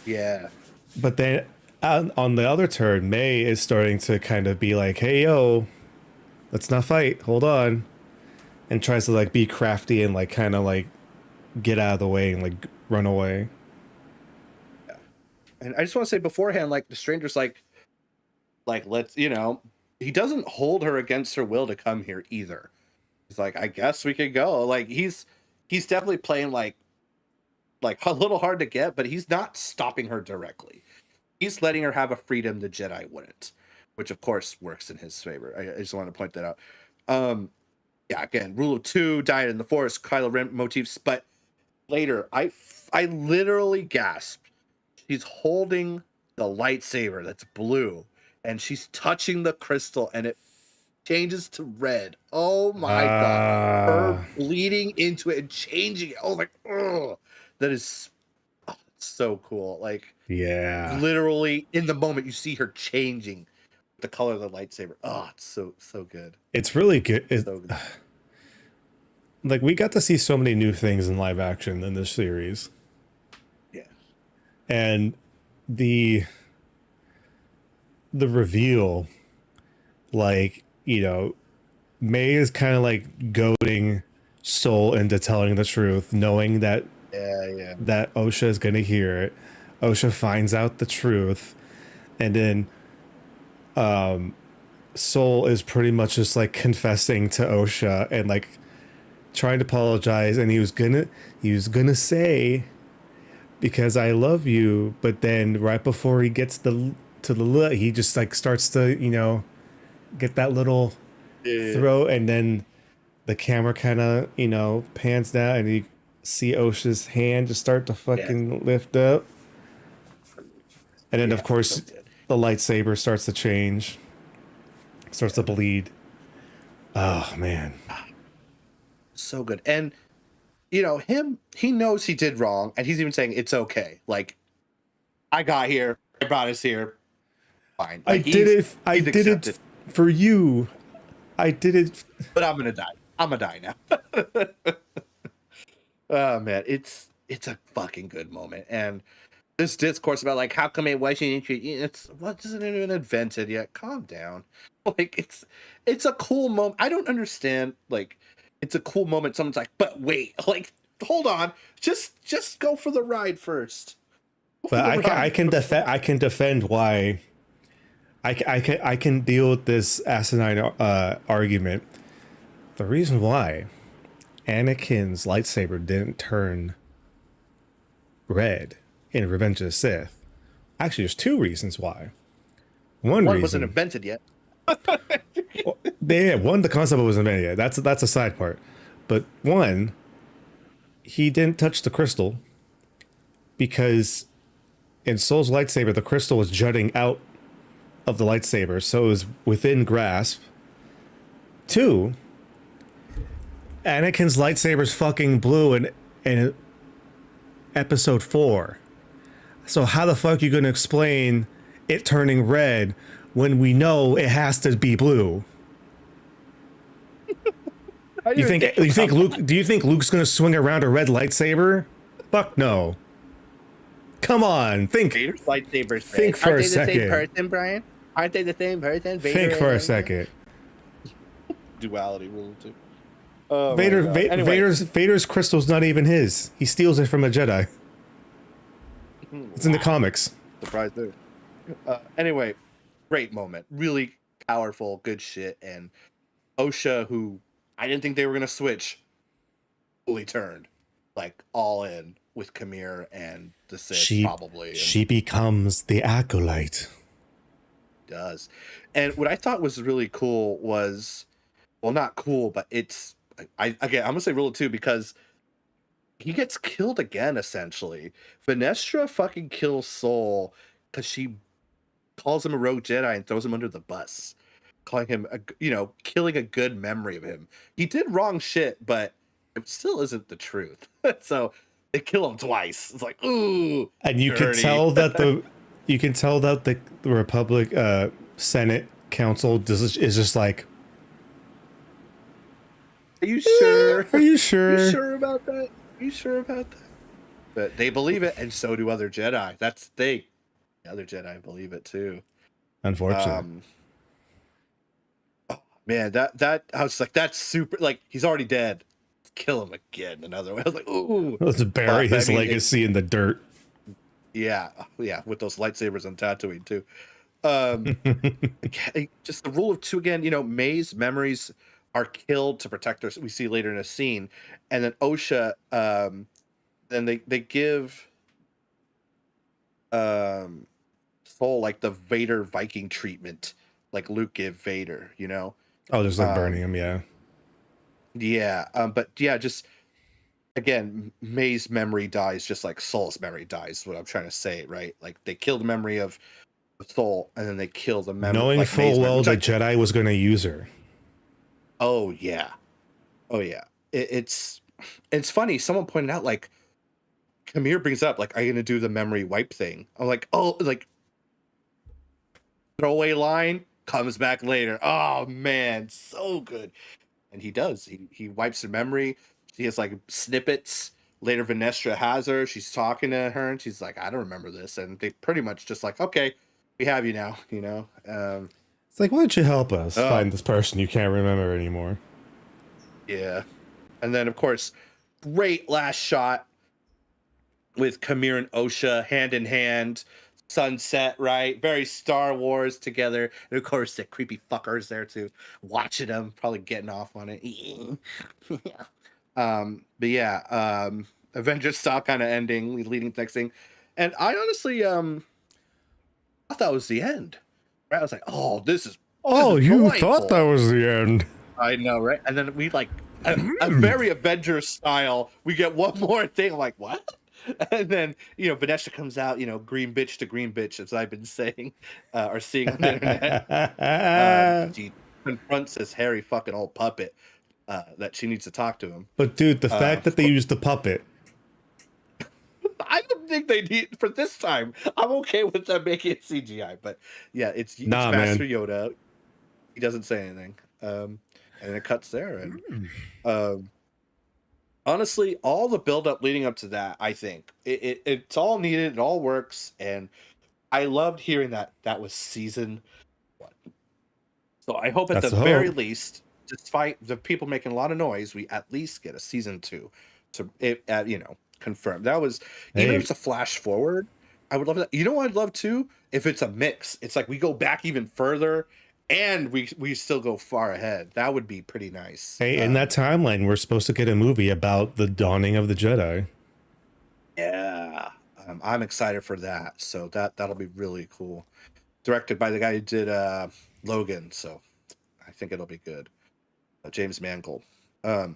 Yeah. But then on the other turn, May is starting to kind of be like, hey, yo, let's not fight. Hold on. And tries to like be crafty and like kind of like get out of the way and like run away. Yeah. And I just want to say beforehand, like the stranger's like let's, he doesn't hold her against her will to come here either. He's like, I guess we could go. Like he's definitely playing like a little hard to get, but he's not stopping her directly. He's letting her have a freedom the Jedi wouldn't, which of course works in his favor. I just want to point that out. Yeah, again, rule of 2, died in the forest, Kylo Ren motifs, but later I literally gasped. She's holding the lightsaber that's blue, and she's touching the crystal, and it changes to red. Oh my god. Her bleeding into it and changing it. Oh, like, oh, that is so cool. Like, yeah, literally in the moment you see her changing the color of the lightsaber. Oh, it's so good. It's really good. So good. Like we got to see so many new things in live action in this series. Yeah. And the reveal, like, May is kind of like goading Soul into telling the truth, knowing that that Osha is gonna hear it. Osha finds out the truth, and then Soul is pretty much just like confessing to Osha and like trying to apologize, and he was gonna say, because I love you, but then right before he gets to the he just like starts to get that little throw, and then the camera kind of pans down and you see Osha's hand just start to fucking lift up, and then of course the lightsaber starts to change, starts to bleed. Oh man, so good. And he knows he did wrong, and he's even saying it's okay. Like, I got here, I brought us here. Fine. Like, I did it for you. I did it. But I'm gonna die. I'm gonna die now. Oh man, it's a fucking good moment, and this discourse about like how come it wasn't it's what isn't even invented yet. Calm down. Like it's a cool moment. I don't understand. Like it's a cool moment. Someone's like, but wait, like hold on, just go for the ride first. But I can defend why. I can deal with this asinine argument. The reason why Anakin's lightsaber didn't turn red in Revenge of the Sith. Actually, there's two reasons why. One reason wasn't invented yet. One, the concept wasn't invented yet. That's a side part. But one, he didn't touch the crystal because in Soul's lightsaber, the crystal was jutting out of the lightsaber, so it was within grasp. Two, Anakin's lightsaber's fucking blue in episode 4. So how the fuck are you gonna explain it turning red when we know it has to be blue? Do you think Luke's gonna swing around a red lightsaber? Fuck no. Come on, think. Vader's lightsabers. Think for a second. Aren't they the same person, Brian? Aren't they the same person? Think for a second. Duality rule too. Oh Vader's crystal's not even his. He steals it from a Jedi. It's in the comics. Surprise there. Anyway, great moment. Really powerful, good shit. And Osha, who I didn't think they were gonna switch, fully turned, like all in with Kamir and the Sith. Probably she becomes the Acolyte. Does. And what I thought was really cool was, well, not cool, but it's I'm gonna say rule 2 because he gets killed again, essentially. Venestra fucking kills Soul because she calls him a rogue Jedi and throws him under the bus, calling him killing a good memory of him. He did wrong shit, but it still isn't the truth. So they kill him twice. It's like, ooh. And you can tell that the Republic Senate Council is just like, are you sure? Are you sure? Are you sure about that? Are you sure about that? But they believe it, and so do other Jedi. That's the thing. The other Jedi believe it too. Unfortunately. Oh man, that I was like, that's super. Like he's already dead. Let's kill him again. Another way. I was like, ooh. Let's bury his legacy in the dirt. Yeah, with those lightsabers on Tatooine too. Just the rule of 2 again. May's memories are killed to protect her. We see later in a scene, and then Osha. Then they give Soul like the Vader Viking treatment, like Luke gave Vader. Oh, just like burning him, yeah. Yeah, but yeah, just again, May's memory dies just like Soul's memory dies. Is what I'm trying to say, right? Like they kill the memory of Soul, and then they kill the memory. Knowing like full well the Jedi was going to use her. Oh yeah. It's funny. Someone pointed out like Kamir brings up like, are you gonna do the memory wipe thing? I'm like, oh, like throwaway line comes back later. Oh man, so good. And he does. He wipes her memory. She has like snippets. Later, Venestra has her. She's talking to her, and she's like, I don't remember this. And they pretty much just like, okay, we have you now. It's like, why don't you help us find this person you can't remember anymore? Yeah. And then, of course, great last shot with Kamir and Osha hand in hand, sunset, right? Very Star Wars together. And of course, the creepy fuckers there too, watching them, probably getting off on it. But yeah, Avengers style kind of ending, leading to the next thing. And I honestly, I thought that was the end. Right? I was like, oh, this is you delightful. thought that was the end. I know, right? And then we like a very Avengers style. We get one more thing. I'm like, what? And then Vanessa comes out. Green bitch to green bitch, as I've been saying or seeing on the internet. She confronts this hairy fucking old puppet that she needs to talk to him. But dude, the fact that they used the puppet. I don't think they need for this time. I'm okay with them making it CGI, but yeah, it's Master Yoda. He doesn't say anything. and it cuts there. And honestly, all the build up leading up to that, I think it's all needed. It all works, and I loved hearing that was season 1. So I hope at That's the the very hope. least, despite the people making a lot of noise, we at least get a season 2 to confirm. That was even if it's a flash forward. I would love that. You know what I'd love too? If it's a mix, it's like we go back even further and we still go far ahead. That would be pretty nice. Hey, in that timeline, we're supposed to get a movie about the dawning of the Jedi. Yeah, I'm excited for that. So that'll be really cool. Directed by the guy who did Logan, so I think it'll be good. James Mangold. I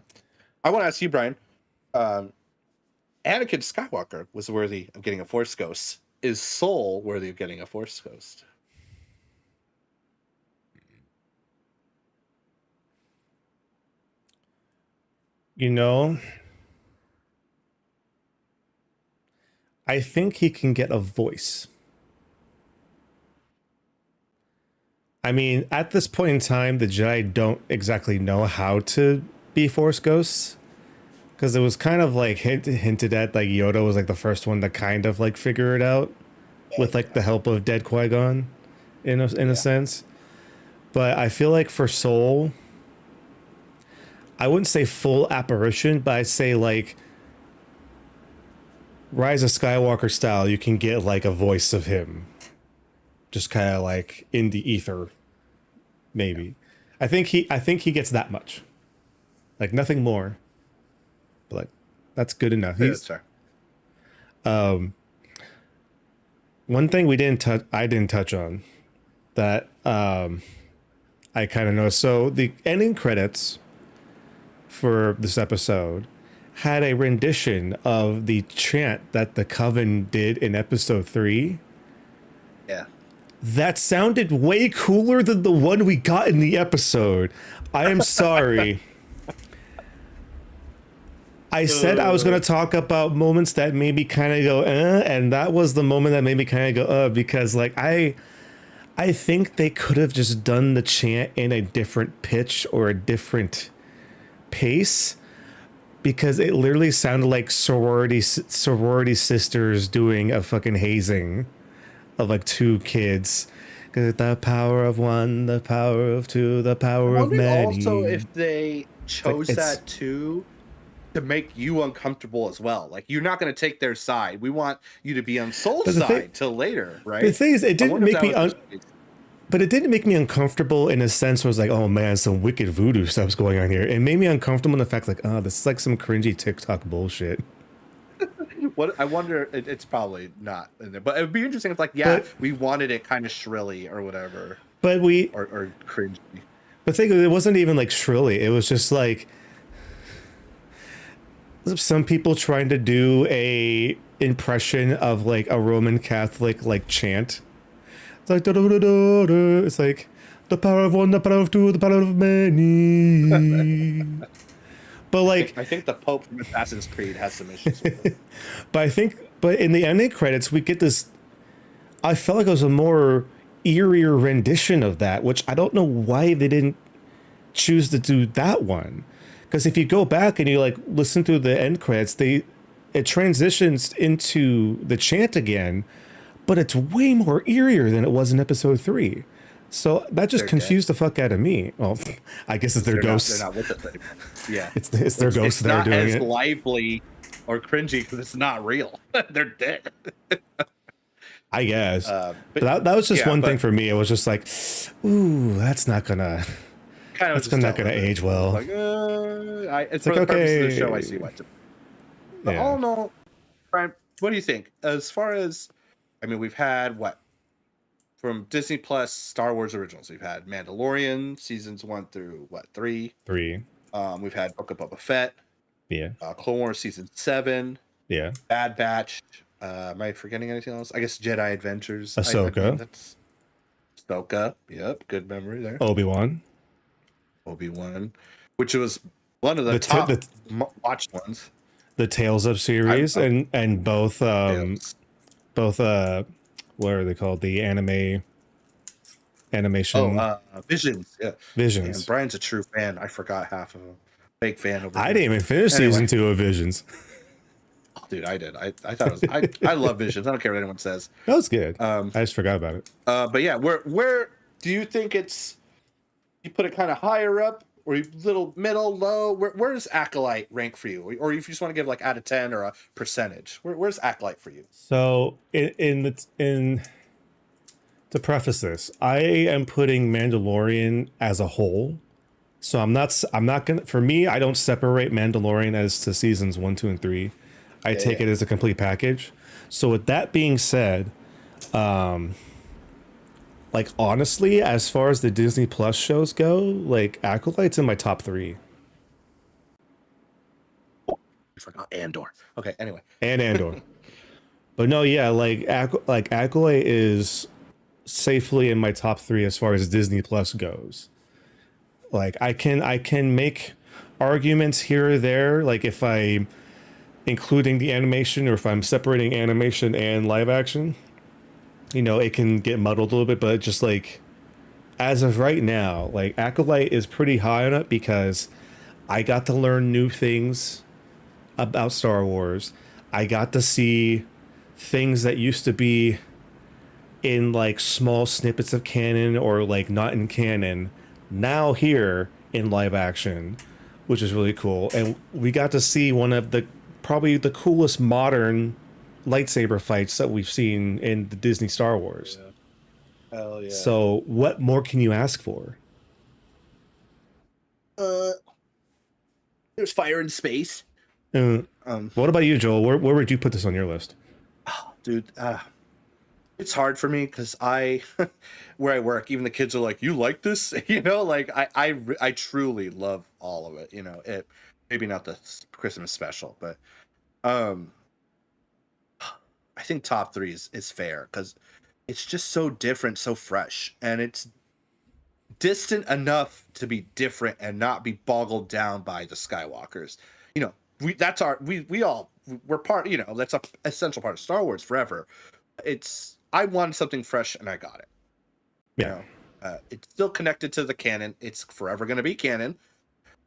want to ask you, Brian. Anakin Skywalker was worthy of getting a Force Ghost. Is Soul worthy of getting a Force Ghost? You know, I think he can get a voice. I mean, at this point in time, the Jedi don't exactly know how to be Force Ghosts. Because it was kind of like hinted at, like Yoda was like the first one to kind of like figure it out with like the help of dead Qui-Gon in a sense. But I feel like for Soul, I wouldn't say full apparition, but I'd say like Rise of Skywalker style, you can get like a voice of him. Just kind of like in the ether, maybe. I think he gets that much. Like nothing more. But like that's good enough. One thing I didn't touch on that I kind of know. So the ending credits for this episode had a rendition of the chant that the Coven did in episode 3. Yeah. That sounded way cooler than the one we got in the episode. I am sorry. I said I was going to talk about moments that made me kind of go, and that was the moment that made me kind of go, because like I think they could have just done the chant in a different pitch or a different pace, because it literally sounded like sorority sisters doing a fucking hazing of like 2 kids. The power of one, the power of 2, the power of many. Also, if they chose that too, to make you uncomfortable as well. Like you're not going to take their side. We want you to be on Soul's side till later, right? The thing is, it didn't make me but it didn't make me uncomfortable in a sense where it's like, oh man, some wicked voodoo stuff's going on here. It made me uncomfortable in the fact like, oh, this is like some cringy TikTok bullshit. What I wonder, it's probably not in there, but it would be interesting if like, we wanted it kind of shrilly or whatever. But or cringy. But think it wasn't even like shrilly. It was just like some people trying to do a impression of like a Roman Catholic like chant. It's like it's like the power of one, the power of 2, the power of many. But like I think the Pope from Assassin's Creed has some issues with it. But in the ending credits we get this, I felt like it was a more eerier rendition of that, which I don't know why they didn't choose to do that one. Because if you go back and you like listen to the end credits, it transitions into the chant again, but it's way more eerier than it was in episode 3. So that just confused the fuck out of me. Well, I guess it's their ghosts. They're not with it anymore. Yeah, it's their ghosts that are doing it. It's not as lively or cringy because it's not real. They're dead. I guess. But that was just one thing for me. It was just like, ooh, that's not gonna age well. Like, it's for the purpose of the show. I see what. But all in all, Brian, what do you think? As far as, I mean, we've had from Disney Plus, Star Wars originals. We've had Mandalorian seasons 1 through 3. 3. We've had Book of Boba Fett. Yeah. Clone Wars season 7. Yeah. Bad Batch. Am I forgetting anything else? I guess Jedi Adventures. Ahsoka. That's Ahsoka. Yep, good memory there. Obi-Wan, which was one of the top watched ones. The Tales of series and both what are they called? The anime animation. Visions. Yeah. Visions. And Brian's a true fan. I forgot half of them. Big fan over I here. didn't even finish season 2 of Visions. Oh, dude, I did. I thought it was. I love Visions. I don't care what anyone says. That was good. I just forgot about it. But yeah, where do you think it's? You put it kind of higher up, or little middle, low? Where does Acolyte rank for you? Or if you just want to give like out of 10 or a percentage, where's Acolyte for you? So in to preface this, I am putting Mandalorian as a whole. So I'm not gonna. For me, I don't separate Mandalorian as to seasons 1, 2, and 3. I take it as a complete package. So with that being said, like honestly, as far as the Disney Plus shows go, like Acolyte's in my top 3. I forgot Andor. Okay, anyway. And Andor. But no, yeah, like Acolyte is safely in my top 3 as far as Disney Plus goes. Like I can make arguments here or there, like if I including the animation or if I'm separating animation and live action, you know, it can get muddled a little bit, but just like as of right now, like Acolyte is pretty high on it because I got to learn new things about Star Wars. I got to see things that used to be in like small snippets of canon or like not in canon now here in live action, which is really cool. And we got to see one of the probably the coolest modern lightsaber fights that we've seen in the Disney Star Wars. Yeah. Hell yeah. So what more can you ask for? There's fire in space. What about you, Joel? Where would you put this on your list? Oh, dude, it's hard for me because where I work, even the kids are like, "You like this?" You know, like I truly love all of it. You know, maybe not the Christmas special, but I think top 3 is fair because it's just so different, so fresh, and it's distant enough to be different and not be boggled down by the Skywalkers. You know, we're part. You know, that's a essential part of Star Wars forever. I wanted something fresh and I got it. Yeah. You know, it's still connected to the canon. It's forever going to be canon.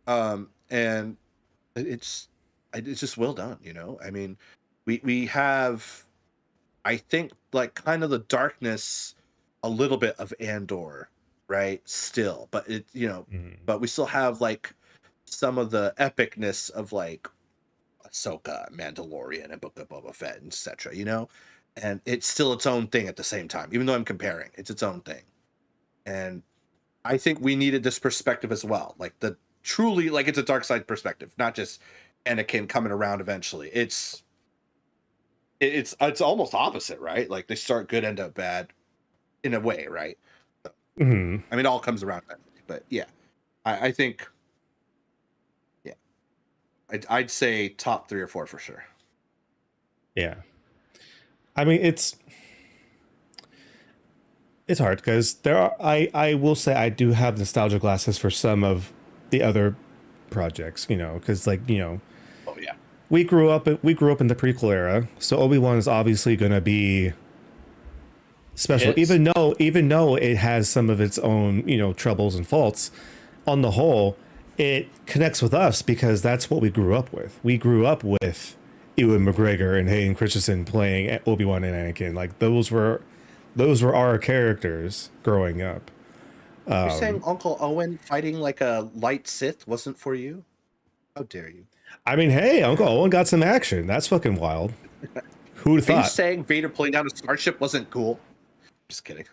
And it's just well done. You know, I mean, we have, I think, like kind of the darkness, a little bit of Andor, right? Still, but but we still have like some of the epicness of like Ahsoka, Mandalorian, and Book of Boba Fett, etc. You know, and it's still its own thing at the same time. Even though I'm comparing, it's its own thing. And I think we needed this perspective as well, like the truly like it's a dark side perspective, not just Anakin coming around eventually. It's almost opposite, right? Like they start good, end up bad, in a way, right? I mean, it all comes around eventually, but yeah, I think. I'd say top 3 or 4 for sure. Yeah. I mean, it's hard because I will say I do have nostalgia glasses for some of the other projects, you know, because like, you know, oh yeah, we grew up in the prequel era, so Obi-Wan is obviously going to be special, even though it has some of its own, you know, troubles and faults. On the whole, it connects with us because that's what we grew up with. We grew up with Ewan McGregor and Hayden Christensen playing Obi-Wan and Anakin. Like those were our characters growing up. You're saying Uncle Owen fighting like a light Sith wasn't for you? How dare you? I mean, hey, Uncle Owen got some action. That's fucking wild. Who'd have thought? Are you saying Vader pulling down a starship wasn't cool? Just kidding.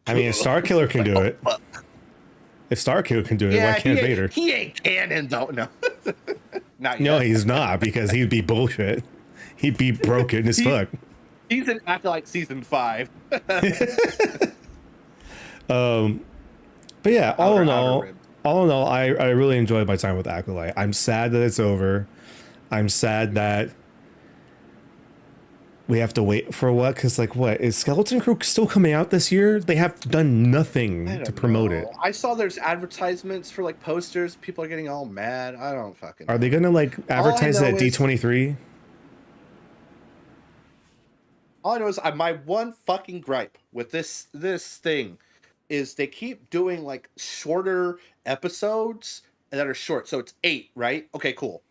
I mean, a Starkiller can do it. If Starkiller can do it, why can't Vader? He ain't canon though. No, not yet. No, he's not, because he'd be bullshit. He'd be broken as fuck. He's in Acolyte season 5. But yeah, all in all, I really enjoyed my time with Acolyte. I'm sad that it's over. I'm sad that we have to wait for what? Because like, what is Skeleton Crew still coming out this year? They have done nothing to promote it. I saw there's advertisements for like posters. People are getting all mad. I don't fucking know. Are they gonna like advertise it at D23? All I know is my one fucking gripe with this thing is they keep doing like shorter episodes that are short. So it's 8, right? Okay, cool.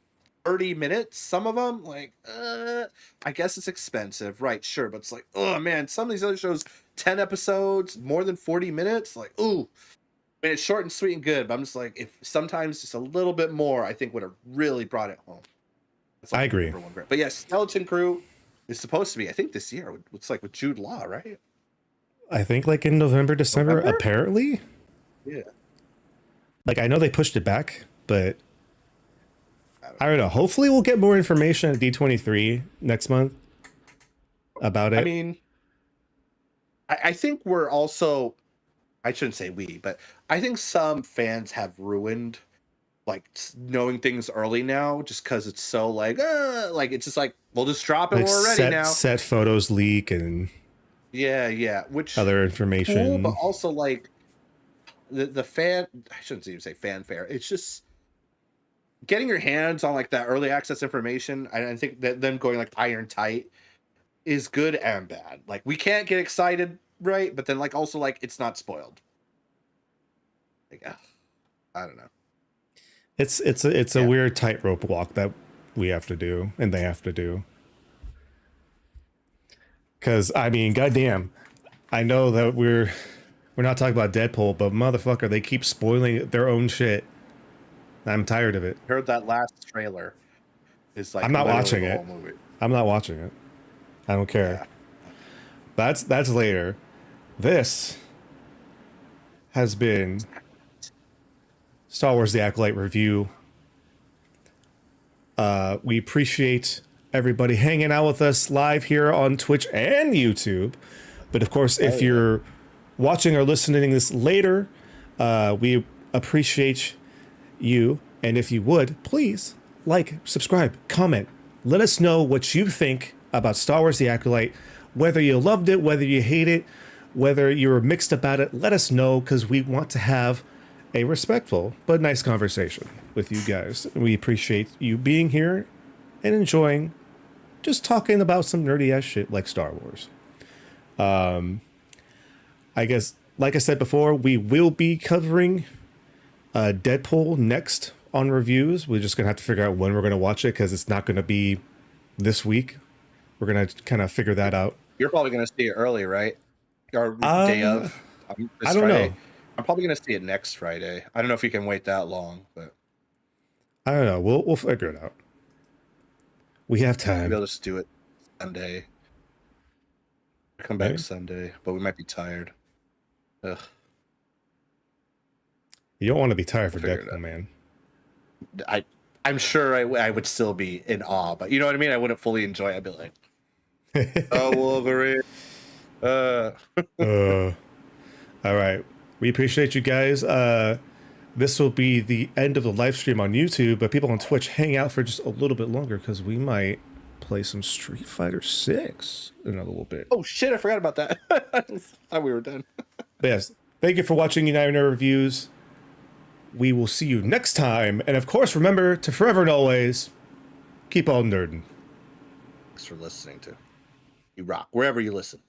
30 minutes, some of them, like, I guess it's expensive, right? Sure, but it's like, oh man, some of these other shows, 10 episodes, more than 40 minutes, like, ooh. I mean, it's short and sweet and good, but I'm just like, if sometimes just a little bit more, I think would have really brought it home. That's like I agree. But yeah, Skeleton Crew is supposed to be, I think this year, it's like with Jude Law, right? I think like in November, December, apparently. Yeah. Like I know they pushed it back, but I don't know. Hopefully we'll get more information at D23 next month about it. I mean, I think we're also, I shouldn't say we, but I think some fans have ruined like knowing things early now just because it's so like it's just like we'll just drop it like when we're ready now. Set photos leak and yeah, which other information. Cool, but also like the fan, I shouldn't even say fanfare. It's just getting your hands on like that early access information. I think that them going like iron tight is good and bad. Like we can't get excited, right? But then like also like it's not spoiled. Like, I don't know. It's a weird tightrope walk that we have to do and they have to do. Because I mean, goddamn, I know that we're not talking about Deadpool, but motherfucker, they keep spoiling their own shit. I'm tired of it. Heard that last trailer is like I'm not watching it. I'm not watching it. I don't care. Yeah. That's later. This has been Star Wars The Acolyte review. We appreciate everybody hanging out with us live here on Twitch and YouTube. But of course, if you're watching or listening this later, we appreciate you. And if you would, please like, subscribe, comment. Let us know what you think about Star Wars The Acolyte. Whether you loved it, whether you hate it, whether you were mixed about it, let us know because we want to have a respectful but nice conversation with you guys. We appreciate you being here and enjoying just talking about some nerdy ass shit like Star Wars. I guess, like I said before, we will be covering Deadpool next on reviews. We're just gonna have to figure out when we're gonna watch it because it's not gonna be this week. We're gonna kind of figure that out. You're probably gonna see it early, right? Or day of. I don't know. I'm probably gonna see it next Friday. I don't know if you can wait that long, but I don't know. We'll figure it out. We have time. Maybe I'll just do it Sunday. Come back Sunday, but we might be tired. Ugh. You don't want to be tired for Deadpool, man. I'm sure I would still be in awe, but you know what I mean? I wouldn't fully enjoy it. I'd be like, oh, Wolverine. All right. We appreciate you guys. This will be the end of the live stream on YouTube, but people on Twitch hang out for just a little bit longer because we might play some Street Fighter 6 in a little bit. Oh, shit. I forgot about that. I thought we were done. But yes. Thank you for watching United Reviews. We will see you next time. And of course, remember to forever and always keep on nerding. Thanks for listening to You Rock, wherever you listen.